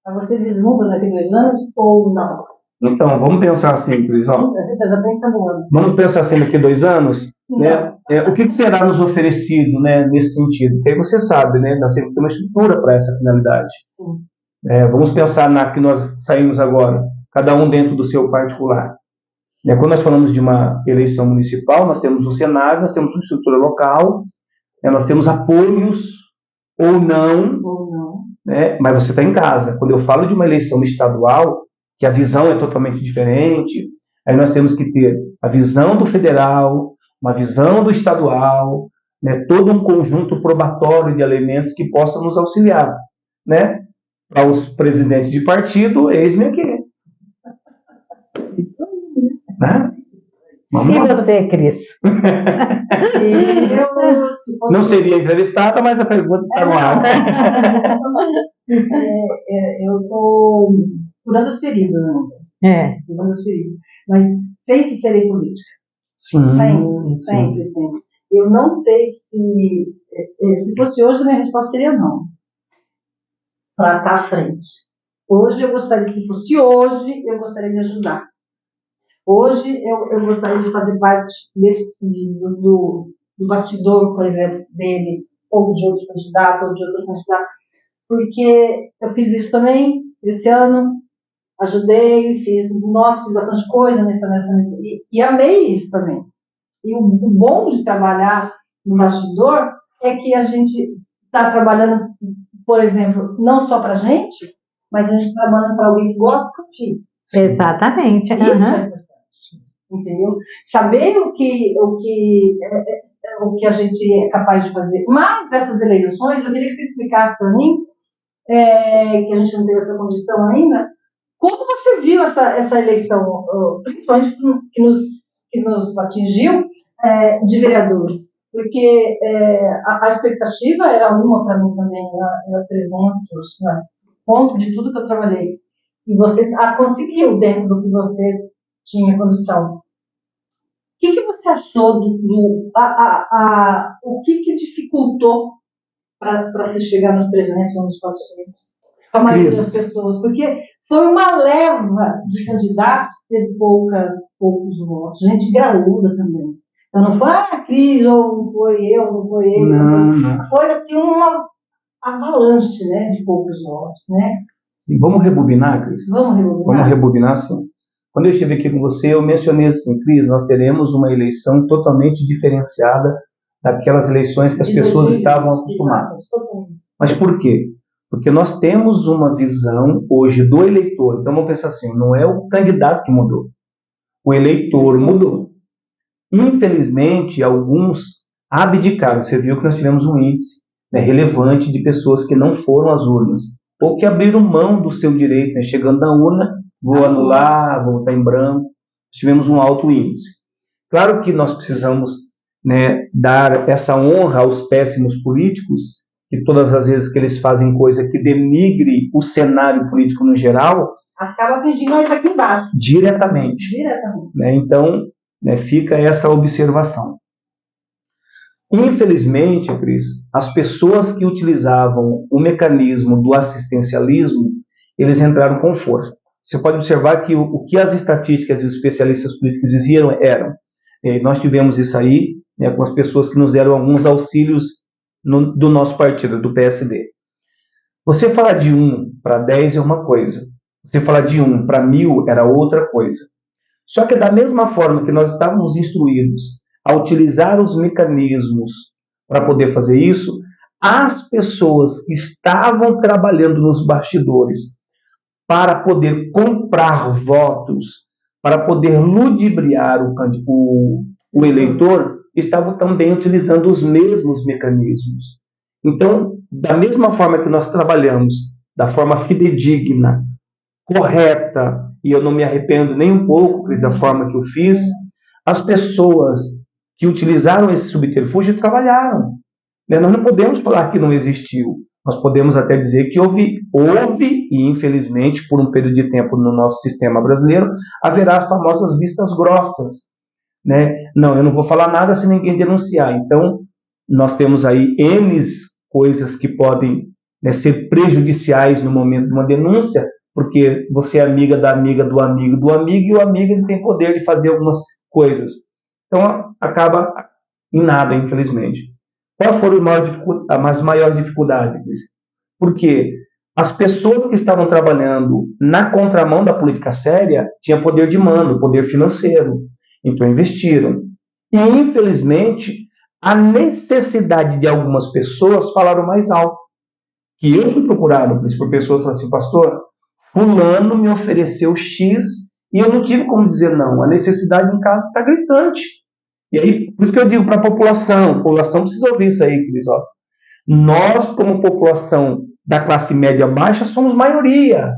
Mas você vislumbra daqui a 2 anos ou não? Então, vamos pensar assim, Cris. Vamos pensar assim daqui a 2 anos, né? O que será nos oferecido, né, nesse sentido? Porque aí você sabe, né, nós temos que ter uma estrutura para essa finalidade. Vamos pensar na que nós saímos agora, cada um dentro do seu particular. Quando nós falamos de uma eleição municipal, nós temos um cenário, nós temos uma estrutura local, nós temos apoios ou não, né, mas você está em casa. Quando eu falo de uma eleição estadual, que a visão é totalmente diferente, aí nós temos que ter a visão do federal, uma visão do estadual, né, todo um conjunto probatório de elementos que possam nos auxiliar, né? Para os presidentes de partido, eis-me aqui. Né? E você, Cris? Não seria entrevistada, mas a pergunta está no ar. Eu estou curando os feridos, né? Curando os feridos. Mas sempre serei política. Sempre. Eu não sei se fosse hoje, a minha resposta seria não. Para estar à frente. Hoje eu gostaria, se fosse hoje, eu gostaria de ajudar. Hoje eu gostaria de fazer parte do bastidor, por exemplo, dele, ou de outro candidato, porque eu fiz isso também esse ano, ajudei, fiz bastante coisa e amei isso também. E o bom de trabalhar no bastidor é que a gente está trabalhando, por exemplo, não só para a gente, mas a gente está trabalhando para alguém que gosta do filho. Exatamente. Isso é importante, entendeu? Saber o que a gente é capaz de fazer. Mas essas eleições, eu queria que você explicasse para mim, que a gente não teve essa condição ainda, como você viu essa eleição, principalmente que nos atingiu, de vereadores? Porque a expectativa era uma para mim também, era 300, né? Ponto de tudo que eu trabalhei. E você conseguiu dentro do que você tinha condição. O que você achou o que dificultou para você chegar nos 300 ou nos 400? A maioria das pessoas, porque foi uma leva de candidatos que teve poucos votos, gente graúda também. Então não foi a Cris, ou não foi eu, não foi ele. Não. Foi assim uma avalanche, né, de poucos votos, né? E vamos rebobinar, Cris? Vamos rebobinar, sim. Quando eu estive aqui com você, eu mencionei assim, Cris, nós teremos uma eleição totalmente diferenciada daquelas eleições que as pessoas estavam acostumadas. Mas por quê? Porque nós temos uma visão hoje do eleitor. Então vamos pensar assim, não é o candidato que mudou, o eleitor mudou. Infelizmente, alguns abdicaram. Você viu que nós tivemos um índice relevante de pessoas que não foram às urnas, ou que abriram mão do seu direito, chegando na urna, vou anular, vou votar em branco. Tivemos um alto índice. Claro que nós precisamos dar essa honra aos péssimos políticos, que todas as vezes que eles fazem coisa que denigre o cenário político no geral, acaba atingindo nós aqui embaixo. Diretamente. Então, fica essa observação. Infelizmente, Cris, as pessoas que utilizavam o mecanismo do assistencialismo, eles entraram com força. Você pode observar que o que as estatísticas e os especialistas políticos diziam nós tivemos isso aí, com as pessoas que nos deram alguns auxílios do nosso partido, do PSD. Você falar de 1 para 10 é uma coisa, você falar de 1 para 1000 era outra coisa. Só que da mesma forma que nós estávamos instruídos a utilizar os mecanismos para poder fazer isso, as pessoas que estavam trabalhando nos bastidores para poder comprar votos, para poder ludibriar o eleitor, estavam também utilizando os mesmos mecanismos. Então, da mesma forma que nós trabalhamos, da forma fidedigna, correta, e eu não me arrependo nem um pouco, Cris, da forma que eu fiz, as pessoas que utilizaram esse subterfúgio trabalharam. Nós não podemos falar que não existiu. Nós podemos até dizer que houve e infelizmente, por um período de tempo no nosso sistema brasileiro, haverá as famosas vistas grossas. Não, eu não vou falar nada se ninguém denunciar. Então, nós temos aí N coisas que podem ser prejudiciais no momento de uma denúncia, porque você é amiga da amiga do amigo do amigo, e o amigo ele tem poder de fazer algumas coisas. Então, acaba em nada, infelizmente. Quais foram as maiores dificuldades? Porque as pessoas que estavam trabalhando na contramão da política séria tinham poder de mando, poder financeiro. Então, investiram. E, infelizmente, a necessidade de algumas pessoas falaram mais alto. Que eu fui procurado por pessoas que falaram assim, pastor, fulano me ofereceu X e eu não tive como dizer não. A necessidade em casa está gritante. E aí, por isso que eu digo para a população precisa ouvir isso aí, Cris. Nós, como população da classe média baixa, somos maioria.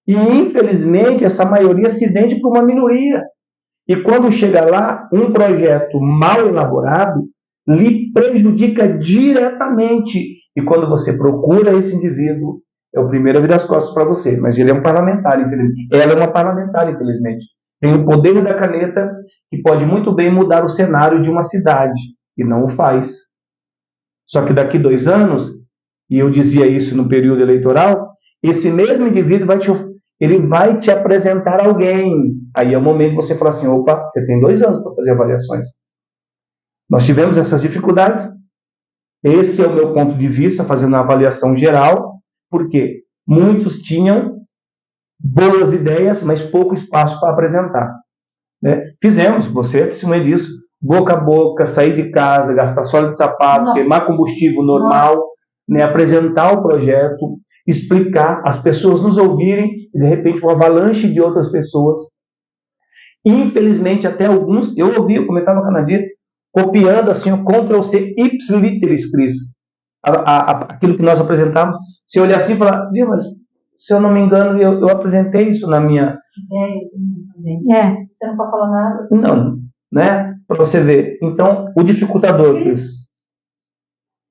E, infelizmente, essa maioria se vende por uma minoria. E quando chega lá, um projeto mal elaborado lhe prejudica diretamente. E quando você procura esse indivíduo, é o primeiro a virar as costas para você. Mas ele é um parlamentar, infelizmente. Ela é uma parlamentar, infelizmente. Tem o poder da caneta que pode muito bem mudar o cenário de uma cidade. E não o faz. Só que daqui 2 anos, e eu dizia isso no período eleitoral, esse mesmo indivíduo vai te apresentar alguém. Aí é o momento que você fala assim, opa, você tem 2 anos para fazer avaliações. Nós tivemos essas dificuldades. Esse é o meu ponto de vista, fazendo uma avaliação geral, porque muitos tinham boas ideias, mas pouco espaço para apresentar. Né? Fizemos, você é testemunha disso, boca a boca, sair de casa, gastar sola de sapato, queimar combustível normal, né? Apresentar o projeto, explicar, as pessoas nos ouvirem, e de repente uma avalanche de outras pessoas. Infelizmente, até alguns, eu comentava com a Nadir, copiando assim o Ctrl+C, ipsiliteris, Cris. Aquilo que nós apresentamos, se eu olhar assim e falar, viu, mas se eu não me engano, eu apresentei isso na minha... Você não pode falar nada. Não, né? Para você ver. Então, o dificultador, Cris.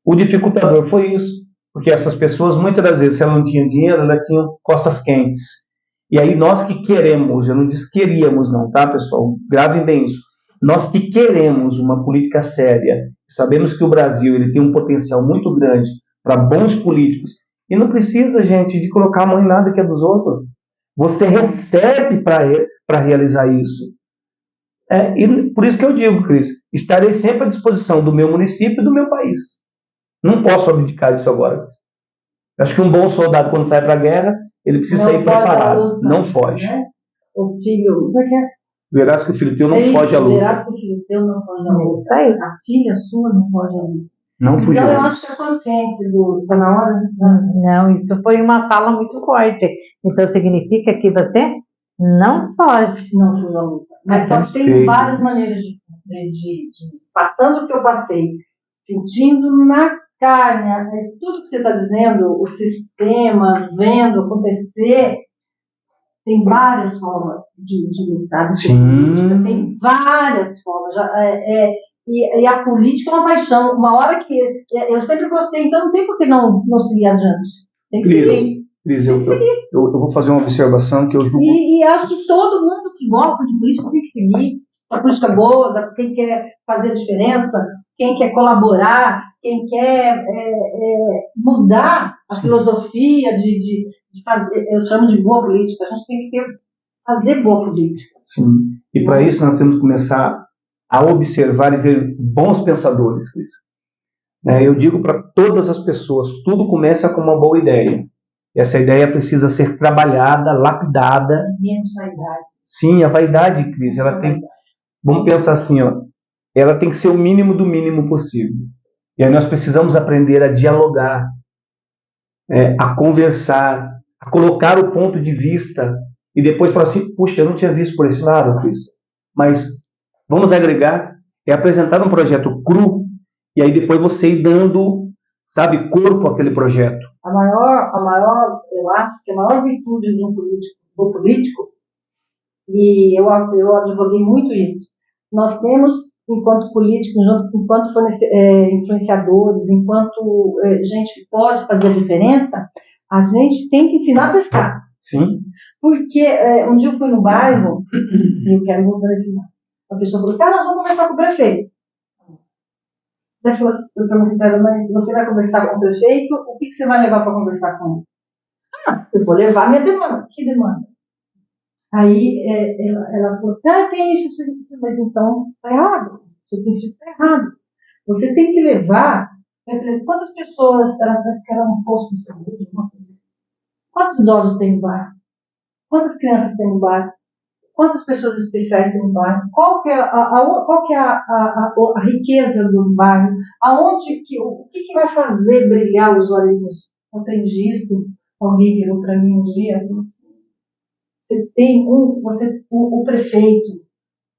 O dificultador foi isso. Porque essas pessoas, muitas das vezes, se elas não tinham dinheiro, elas tinham costas quentes. E aí nós que queremos, eu não disse queríamos não, tá, pessoal? Gravem bem isso. Nós que queremos uma política séria, sabemos que o Brasil ele tem um potencial muito grande para bons políticos, e não precisa, gente, de colocar a mão em nada que é dos outros. Você recebe para realizar isso. E por isso que eu digo, Cris, estarei sempre à disposição do meu município e do meu país. Não posso abdicar disso agora. Acho que um bom soldado, quando sai para a guerra, ele precisa sair preparado. Não foge. Né? O filho... Verás que o filho teu não foge à luta. Verás que o filho teu não foge à luta. Isso aí. A filha sua não foge à luta. Não fugiu. Então, eu acho que a consciência está na hora. Não, isso foi uma fala muito forte. Então, significa que você não foge. Não fuge à luta. Mas só que tem várias maneiras de passando o que eu passei, sentindo na carne, tudo que você está dizendo, o sistema, vendo acontecer, tem várias formas de lutar. Política, tem várias formas. E a política é uma paixão. Uma hora que eu sempre gostei, então não tem por que não seguir adiante. Tem que seguir. Cris, eu vou fazer uma observação que eu julgo. E acho que todo mundo que gosta de política tem que seguir. A política boa, quem quer fazer a diferença, quem quer colaborar, quem quer mudar a filosofia de fazer, eu chamo de boa política. A gente tem que fazer boa política. Sim. E para isso nós temos que começar a observar e ver bons pensadores, Cris. Eu digo para todas as pessoas, tudo começa com uma boa ideia. Essa ideia precisa ser trabalhada, lapidada. Menos vaidade. Sim, a vaidade, Cris, ela tem... Vamos pensar assim, ela tem que ser o mínimo do mínimo possível. E aí nós precisamos aprender a dialogar, a conversar, a colocar o ponto de vista e depois falar assim, puxa, eu não tinha visto por esse lado, Cris. Mas vamos agregar, apresentar um projeto cru e aí depois você ir dando, sabe, corpo àquele projeto. Eu acho que a maior virtude de do político, e eu advoguei muito isso, nós temos, enquanto políticos, enquanto influenciadores, enquanto gente que pode fazer a diferença, a gente tem que ensinar a pescar. Sim. Porque um dia eu fui no bairro, e eu quero voltar nesse bairro, a pessoa falou assim, nós vamos conversar com o prefeito. Eu perguntei, mas você vai conversar com o prefeito? O que você vai levar para conversar com ele? Eu vou levar minha demanda. Que demanda? Aí ela falou assim, tem isso, mas então está errado. Seu princípio está errado. Você tem que levar. Eu falei, quantas pessoas elas querem um posto de saúde? Quantos idosos tem no bar? Quantas crianças tem no bar? Quantas pessoas especiais tem no bairro? Qual que é a riqueza do bairro? O que vai fazer brilhar os olhinhos? Eu aprendi isso. Alguém virou para mim um dia. Você tem o prefeito,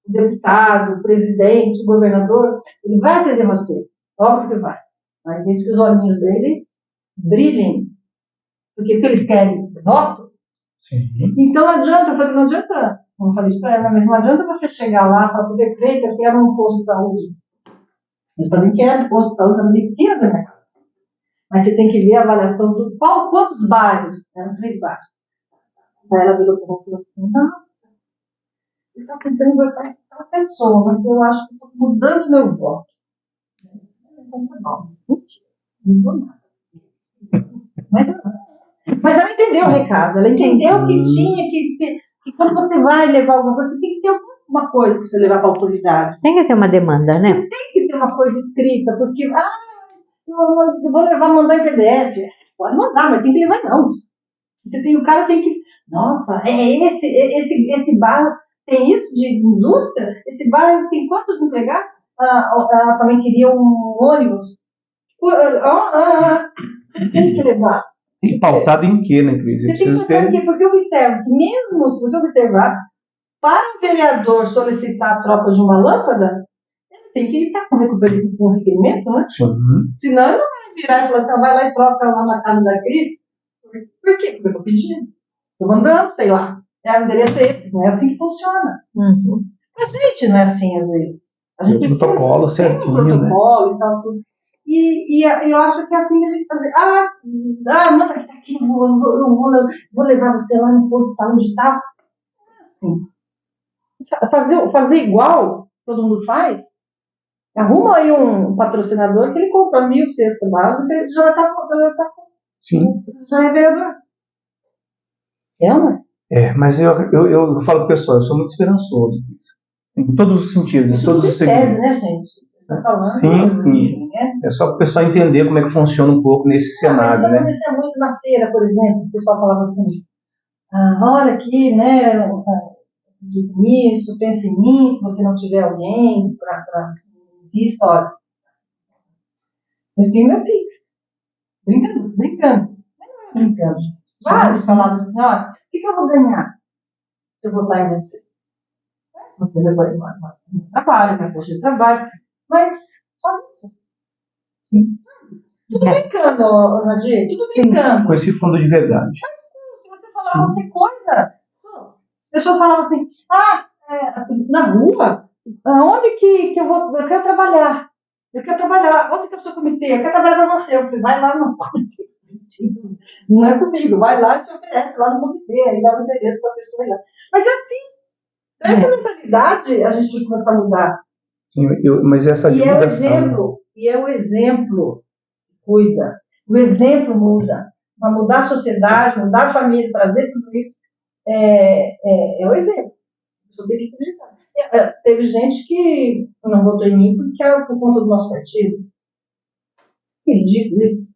o deputado, o presidente, o governador, ele vai atender você. Óbvio que vai. Mas desde que os olhinhos dele brilhem. Porque o que eles querem? Voto? Sim. Então não adianta. Eu falei isso para ela, mas não adianta você chegar lá e falar, prefeita, eu quero um posto de saúde. Eu também quero um posto de saúde na esquina da minha casa. Mas você tem que ver a avaliação do quantos bairros, eram 3 bairros. Aí ela virou para mim e falou assim, nossa, eu estava pensando em votar em tal pessoa, mas eu acho que estou mudando meu voto. Então tá bom. Mentira, não vou nada. Mas ela entendeu o recado, ela entendeu que tinha que quando você vai levar alguma coisa, você tem que ter alguma coisa para você levar para a autoridade. Tem que ter uma demanda, né? Você tem que ter uma coisa escrita, porque, eu vou mandar em PDF. Pode mandar, mas tem que levar não. O cara tem que, nossa, esse bar tem isso de indústria? Esse bar tem quantos empregados? Ela também queria um ônibus. Você tem que levar. E pautado em quê, né, Cris? Você tem que pensar em quê? Porque eu observo que mesmo se você observar, para um vereador solicitar a troca de uma lâmpada, ele tem que estar com um requerimento, né? Sim. Senão ele não vai virar e falar assim, vai lá e troca lá na casa da Cris. Por quê? Porque eu tô pedindo. Estou mandando, sei lá. O endereço é esse. Não é assim que funciona. Uhum. A gente não é assim, às vezes. A gente tem um protocolo certinho, protocolo, né? E tal, tudo. E eu acho que é assim que a gente fazer. Manda que tá aqui, eu vou levar você lá no posto de saúde e tal. Assim. Fazer igual todo mundo faz. Arruma aí um patrocinador que ele compra 1.000 cestas básicas e já tá. Sim. Já é vereador. Mas eu falo pro pessoal, eu sou muito esperançoso. Em todos os sentidos, em todos os segmentos. Né, gente? Tá falando, sim. É só para o pessoal entender como é que funciona um pouco nesse cenário, isso né? acontecia muito na feira, por exemplo, o pessoal falava assim, olha aqui, né, nisso, pense em mim, se você não tiver alguém para vista, olha. Eu tenho meu Pix. Brincando. Vários falavam assim, olha, o que eu vou ganhar se eu votar em você? Você vai ganhar trabalho, vai fazer trabalho, mas só isso. Tudo brincando, Nadir, tudo brincando. Com esse fundo de verdade. Mas se você falar qualquer coisa, as pessoas falavam assim, na rua, onde que eu vou, eu quero trabalhar, onde que eu sou comitê, eu quero trabalhar para você, eu falei, vai lá no comitê, não é comigo, vai lá e se oferece lá no comitê, aí dá o endereço para a pessoa ir lá. Mas é assim, essa mentalidade a gente tem que começar a mudar. Sim, mas essa divulgação... E é o exemplo que cuida. O exemplo muda. Para mudar a sociedade, mudar a família, trazer tudo isso, é o exemplo. A pessoa tem que acreditar. Teve gente que não votou em mim porque era por conta do nosso partido. Que ridículo isso.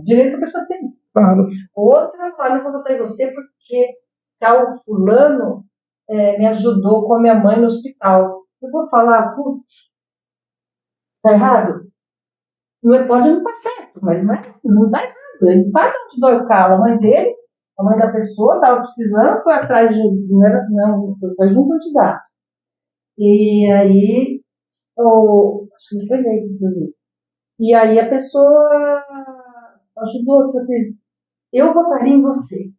Direito que a pessoa tem. Claro. Outra fala, não vou votar em você porque tal fulano me ajudou com a minha mãe no hospital. Eu vou falar, putz, tá errado? Pode não estar certo, mas não está errado. Ele sabe onde dói o calo. A mãe dele, a mãe da pessoa, estava precisando, foi atrás de foi atrás de um candidato. E aí, acho que ele foi eleito, inclusive. E aí a pessoa ajudou, eu votaria em você.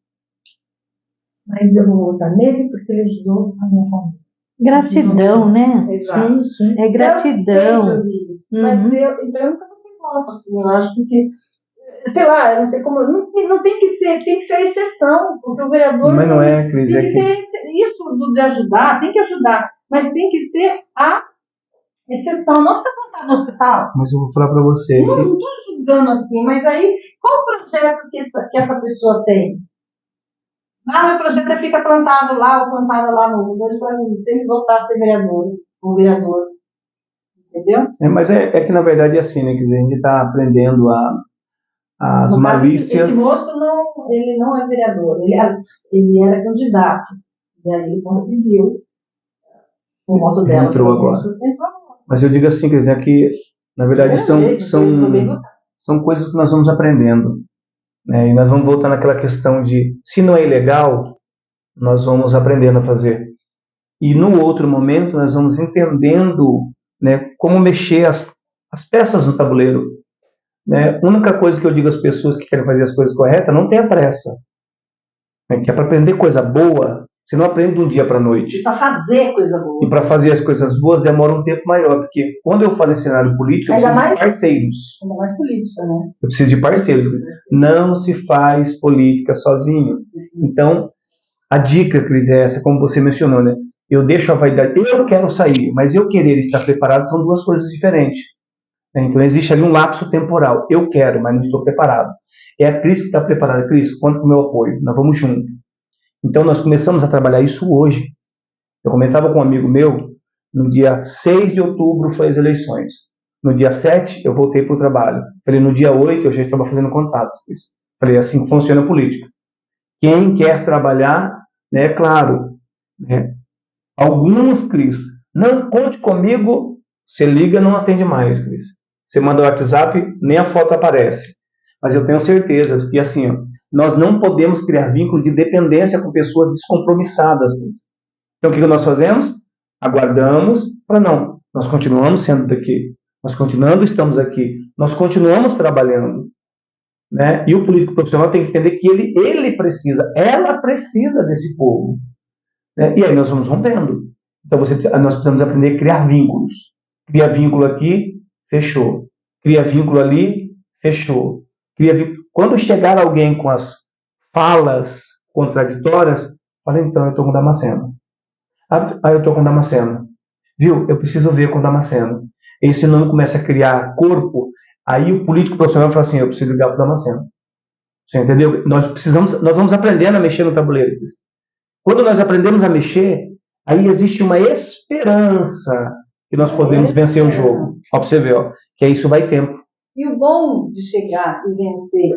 Mas eu vou votar nele porque ele ajudou a minha família. Gratidão, né? Exato. Sim. É gratidão. Eu sei isso, mas eu nunca votei voto, assim, eu acho que, sei lá, eu não sei como, não tem que ser, tem que ser a exceção, porque o vereador mas não é, Cris, tem que ter isso de ajudar, tem que ajudar, mas tem que ser a exceção, não ficar plantado no hospital. Mas eu vou falar para você. Não estou julgando assim, mas aí, qual o projeto que essa pessoa tem? Meu projeto fica plantado lá, ou plantada lá no Google, para mim, se ele voltar a ser vereador, ou vereador. Entendeu? Mas é que, na verdade, é assim, né? Quer dizer, a gente está aprendendo as malícias. Esse moço ele não é vereador, ele era candidato. E aí ele conseguiu o voto dela. Entrou agora. Mas eu digo assim, quer dizer, que, na verdade, são coisas que nós vamos aprendendo. E nós vamos voltar naquela questão de, se não é ilegal, nós vamos aprendendo a fazer. E no outro momento, nós vamos entendendo, né, como mexer as peças no tabuleiro. A única coisa que eu digo às pessoas que querem fazer as coisas corretas, não tenha pressa. Que é para aprender coisa boa, Você não aprende de um dia para a noite. E para fazer coisa boa. E para fazer as coisas boas demora um tempo maior, porque quando eu falo em cenário político, eu preciso de parceiros. Ainda mais política, né? Eu preciso de parceiros. Não se faz política sozinho. Então, a dica, Cris, é essa, como você mencionou, né? Eu deixo a vaidade. Eu quero sair, mas eu querer estar preparado são duas coisas diferentes. Então, existe ali um lapso temporal. Eu quero, mas não estou preparado. É a Cris que está preparada. Cris, conta com o meu apoio. Nós vamos junto. Então, nós começamos a trabalhar isso hoje. Eu comentava com um amigo meu, no dia 6 de outubro foi as eleições. No dia 7, eu voltei para o trabalho. Falei, no dia 8, eu já estava fazendo contatos. Falei, assim funciona a política. Quem quer trabalhar, né, claro, né, alguns, Cris, não conte comigo, você liga, não atende mais, Cris. Você manda o WhatsApp, nem a foto aparece. Mas eu tenho certeza que, assim, ó, nós não podemos criar vínculo de dependência com pessoas descompromissadas. Então, o que nós fazemos? Aguardamos para não. Nós continuamos sendo daqui. Nós estamos aqui. Nós continuamos trabalhando. Né? E o político profissional tem que entender que ele precisa, ela precisa desse povo. Né? E aí nós vamos rompendo. Então, nós precisamos aprender a criar vínculos. Cria vínculo aqui, fechou. Cria vínculo ali, fechou. Quando chegar alguém com as falas contraditórias, fala, então, eu estou com Damasceno. Eu estou com Damasceno. Viu? Eu preciso ver com Damasceno. Esse nome começa a criar corpo, aí o político profissional fala assim, eu preciso ligar para o Damasceno. Você entendeu? Nós vamos aprendendo a mexer no tabuleiro. Quando nós aprendemos a mexer, aí existe uma esperança que nós podemos vencer o jogo. Ó, para você ver, ó, que isso vai tempo. E o bom de chegar e vencer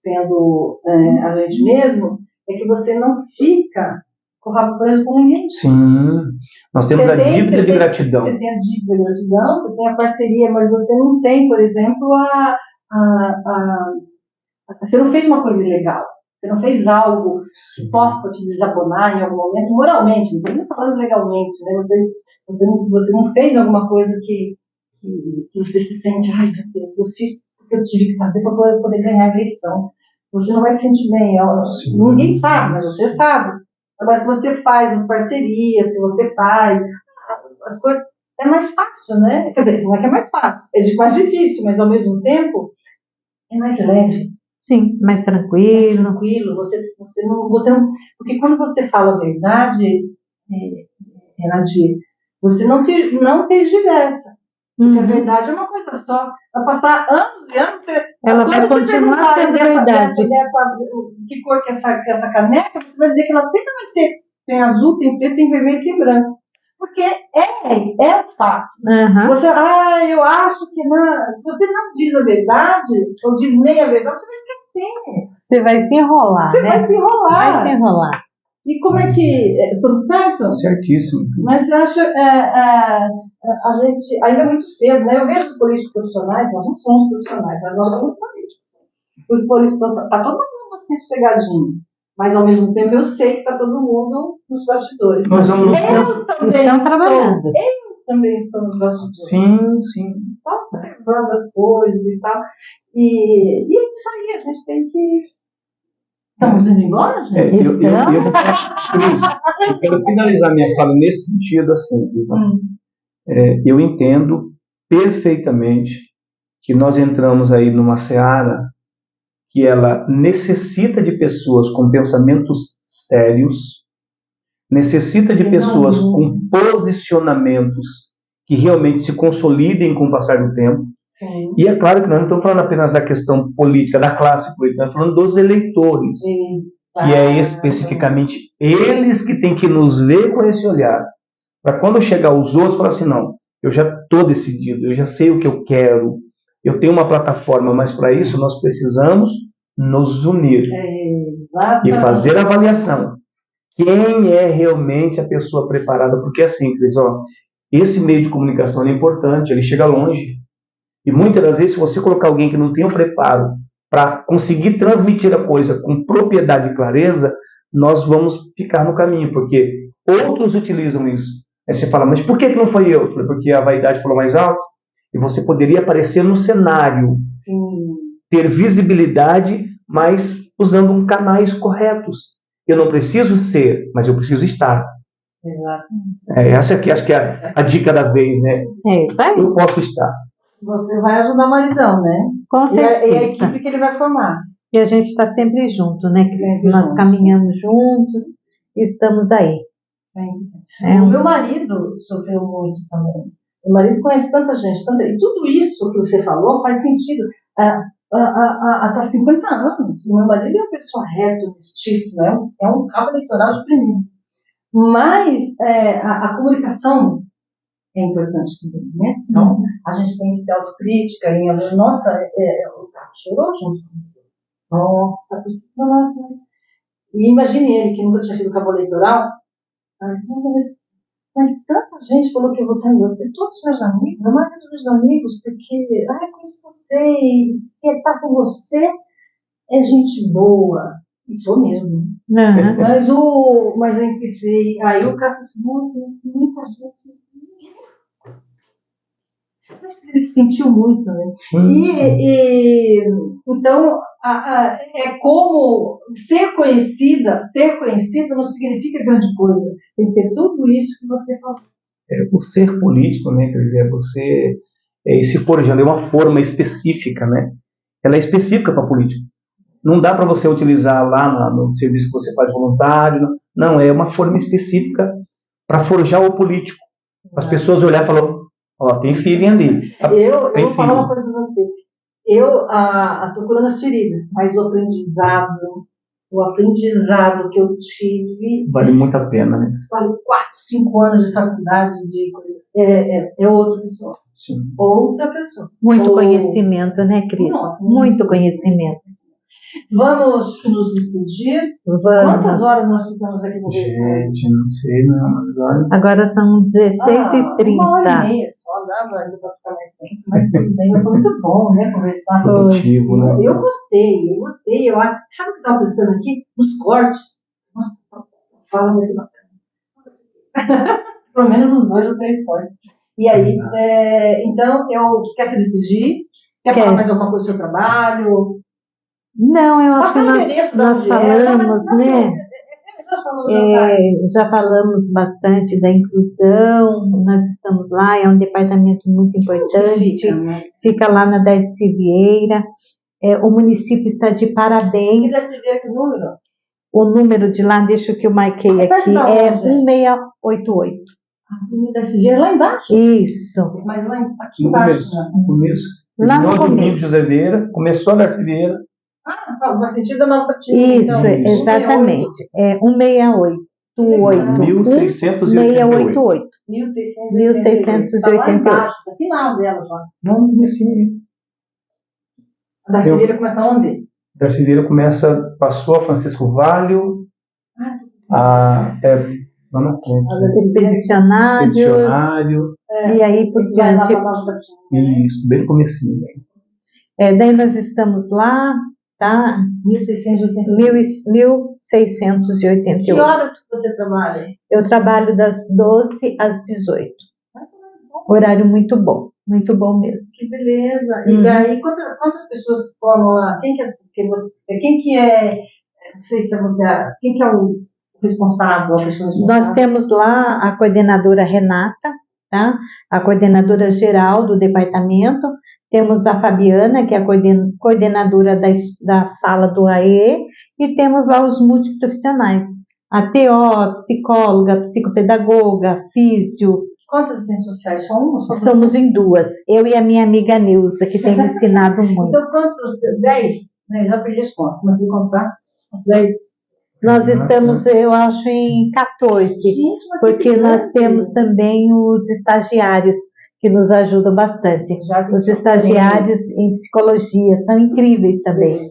sendo a gente mesmo é que você não fica com o rabo preso com ninguém. Sim. Nós temos a dívida de gratidão. Você tem a dívida de gratidão, você tem a parceria, mas você não tem, por exemplo, você não fez uma coisa ilegal. Você não fez algo que possa te desabonar em algum momento, moralmente, não estou nem falando legalmente, né? Você não fez alguma coisa que você se sente, ai meu Deus, eu fiz o que eu tive que fazer para poder ganhar a eleição. Você não vai se sentir bem. Ninguém sabe, mas você sabe. Agora, se você faz as parcerias, se você faz as coisas, é mais fácil, né? Quer dizer, não é que é mais fácil, é mais difícil, mas ao mesmo tempo é mais leve. Sim, mais tranquilo. Mais tranquilo. Você não, porque quando você fala a verdade, Renati, você não tergiversa. Porque a verdade é uma coisa só. Vai passar anos e anos. Ela vai continuar sendo verdade. Que cor que é essa caneca? Você vai dizer que ela sempre vai ser. Tem azul, tem preto, tem vermelho e tem branco. Porque é o fato. Uhum. Você, eu acho que não. Se você não diz a verdade, ou diz meia verdade, você vai esquecer. Você vai se enrolar, né? Vai se enrolar. Vai se enrolar. E como é que... Tudo certo? Certíssimo. Mas eu acho a gente... Ainda é muito cedo, né? Eu vejo os políticos profissionais, nós não somos profissionais, mas nós somos políticos. Os políticos... Está todo mundo assim, sossegadinho. Mas, ao mesmo tempo, eu sei que está todo mundo nos bastidores. Nós vamos... Eu também estou nos bastidores. Sim. Estou observando as coisas e tal. E é isso aí, a gente tem que... Estamos indo embora, gente? Eu quero finalizar minha fala nesse sentido, assim, eu entendo perfeitamente que nós entramos aí numa seara que ela necessita de pessoas com pensamentos sérios, necessita de pessoas com posicionamentos que realmente se consolidem com o passar do tempo. Sim. E é claro que nós não estamos falando apenas da questão política, da classe política, nós estamos falando dos eleitores, que é especificamente eles que têm que nos ver com esse olhar. Para quando chegar os outros, falar assim, não, eu já estou decidido, eu já sei o que eu quero, eu tenho uma plataforma, mas para isso nós precisamos nos unir e fazer a avaliação. Quem é realmente a pessoa preparada? Porque assim, Cris, esse meio de comunicação é importante, ele chega longe. E muitas das vezes, se você colocar alguém que não tem o preparo para conseguir transmitir a coisa com propriedade e clareza, nós vamos ficar no caminho, porque outros utilizam isso. Aí você fala, mas por que não foi eu? Eu falei, porque a vaidade falou mais alto, e você poderia aparecer no cenário, ter visibilidade, mas usando canais corretos. eu não preciso ser, mas eu preciso estar. Exatamente. Essa aqui acho que é a dica da vez, né? É isso aí. Eu posso estar. Você vai ajudar o maridão, né? Com certeza. E a equipe que ele vai formar. E a gente está sempre junto, né, Cris? Sempre Nós juntos. caminhamos juntos e estamos aí. O meu marido sofreu muito também. Meu marido conhece tanta gente, e tudo isso que você falou faz sentido. Há 50 anos, meu marido é uma pessoa reta, honestíssima, é um cabo eleitoral de primeiro. Mas a comunicação é importante também, né? Então, a gente tem que ter autocrítica. Nossa, o cara chorou junto comigo. Nossa. E imagine ele, que nunca tinha sido cabo eleitoral. Mas tanta gente falou que ia votar em você, todos os meus amigos, a maioria dos meus amigos, porque eu conheço vocês, quem está com você é gente boa. E sou mesmo. Mas eu pensei, aí o cara falou assim, nossa, muita gente. Mas ele se sentiu muito, né? Então, é como ser conhecida não significa grande coisa. Tem que ter tudo isso que você falou. O ser político, né, quer dizer, você se forjando, é uma forma específica, né? Ela é específica para político. Não dá para você utilizar lá no serviço que você faz voluntário, não, é uma forma específica para forjar o político. As pessoas olhar e falar, tem feeling ali. Eu vou falar uma coisa para você. Eu estou curando as feridas, mas o aprendizado que eu tive... Vale muito a pena, né? Vale 4, 5 anos de faculdade de coisa. É outra pessoa. Sim. Outra pessoa. Muito conhecimento, né, Cris? Nossa, muito conhecimento. Vamos nos despedir? Vamos. Quantas horas nós ficamos aqui no Gente, não sei, não. Agora são 16h30. 1h30 só, dava ainda para ficar mais tempo, mas tudo bem, foi muito bom, né, conversar. Produtivo, né? Eu gostei. Sabe o que eu estava pensando aqui? Nos cortes. Nossa, fala vai ser bacana. Pelo menos uns 2 ou 3 cortes. E aí, então, quer se despedir? Quer falar mais alguma coisa do seu trabalho? Não, eu acho que nós falamos, né? Já falamos bastante da inclusão, nós estamos lá, é um departamento muito importante, fica lá na Darcy Vieira, o município está de parabéns. E Darcy Vieira, que número? O número de lá, deixa que eu marquei aqui, é 1688. Darcy Vieira lá embaixo? Isso. Mas aqui embaixo, no começo. Lá no começo. José Vieira, começou a Darcy Vieira. No sentido da Nova Catinga. Isso, então, exatamente. 168. 1688. 1688. No final dela já. Não, comecei. A Darcy Vieira começa onde? Darcy Vieira passou a Francisco Valho, lá na frente. Expedicionário. E aí por diante. Isso, bem comecinho. Daí nós estamos lá, tá? 1688. Que horas que você trabalha? Eu trabalho das 12 às 18. Horário muito bom mesmo. Que beleza. E daí, quantas pessoas formam lá? Quem que é, não sei se é você, quem que é o responsável, a pessoa responsável? Nós temos lá a coordenadora Renata, tá? A coordenadora geral do departamento. Temos a Fabiana, que é a coordenadora da sala do AE, e temos lá os multiprofissionais. A TO, psicóloga, psicopedagoga, físio. Quantas ciências sociais? Só uma? Somos em 2. Eu e a minha amiga Neuza, que tem me ensinado muito. Então, quantos? 10? Já perdi as contas. Comecei a contar. 10. Nós estamos, eu acho, em 14. Porque nós temos também os estagiários, que nos ajudam bastante. Os estagiários em psicologia são incríveis também.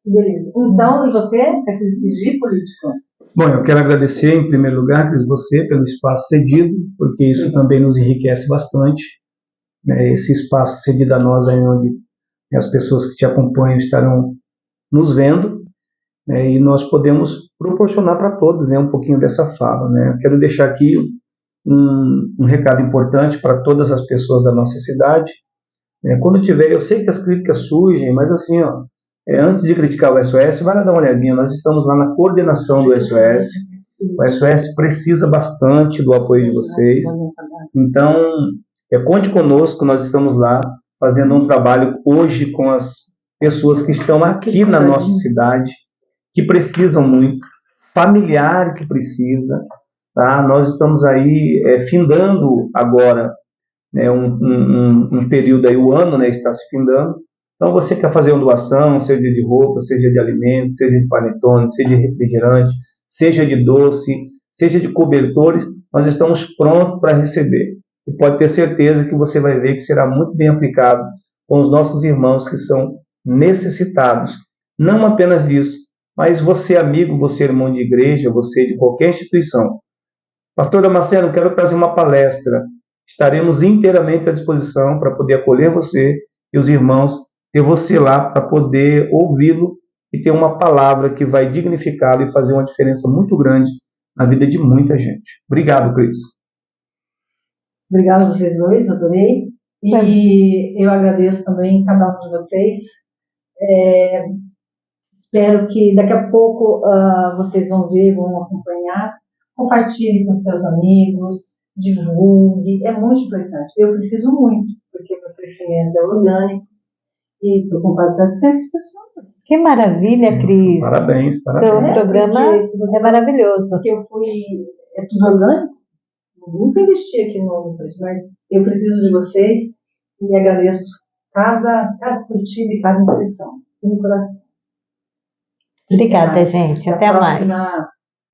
Beleza. Então, e você quer se despedir, político? Bom, eu quero agradecer, em primeiro lugar, Cris, você pelo espaço cedido, porque isso também nos enriquece bastante. Esse espaço cedido a nós, aí onde as pessoas que te acompanham estarão nos vendo, e nós podemos proporcionar para todos um pouquinho dessa fala. Eu quero deixar aqui um recado importante para todas as pessoas da nossa cidade. Quando tiver, eu sei que as críticas surgem, mas assim, Antes de criticar o SOS, vai lá dar uma olhadinha. Nós estamos lá na coordenação do SOS. O SOS precisa bastante do apoio de vocês. Então, conte conosco, nós estamos lá fazendo um trabalho hoje com as pessoas que estão aqui na nossa cidade, que precisam muito, familiar que precisa. Tá? Nós estamos aí findando agora, né, um período aí, o ano, né, está se findando. Então, você quer fazer uma doação, seja de roupa, seja de alimento, seja de panetone, seja de refrigerante, seja de doce, seja de cobertores, nós estamos prontos para receber. E pode ter certeza que você vai ver que será muito bem aplicado com os nossos irmãos que são necessitados. Não apenas disso, mas você, amigo, você, irmão de igreja, você de qualquer instituição. Pastor Damasceno, quero trazer uma palestra. Estaremos inteiramente à disposição para poder acolher você e os irmãos, ter você lá para poder ouvi-lo e ter uma palavra que vai dignificá-lo e fazer uma diferença muito grande na vida de muita gente. Obrigado, Cris. Obrigado a vocês dois, adorei. E eu agradeço também cada um de vocês. Espero que daqui a pouco vocês vão ver, vão acompanhar. Compartilhe com seus amigos, divulgue, é muito importante. Eu preciso muito, porque meu crescimento é orgânico e estou com quase 700 pessoas. Que maravilha, Cris. Parabéns, parabéns. Seu programa é maravilhoso. Porque é tudo orgânico, nunca investi aqui no preço, mas eu preciso de vocês e agradeço cada curtida e cada inscrição, no coração. Obrigada, gente. Até mais.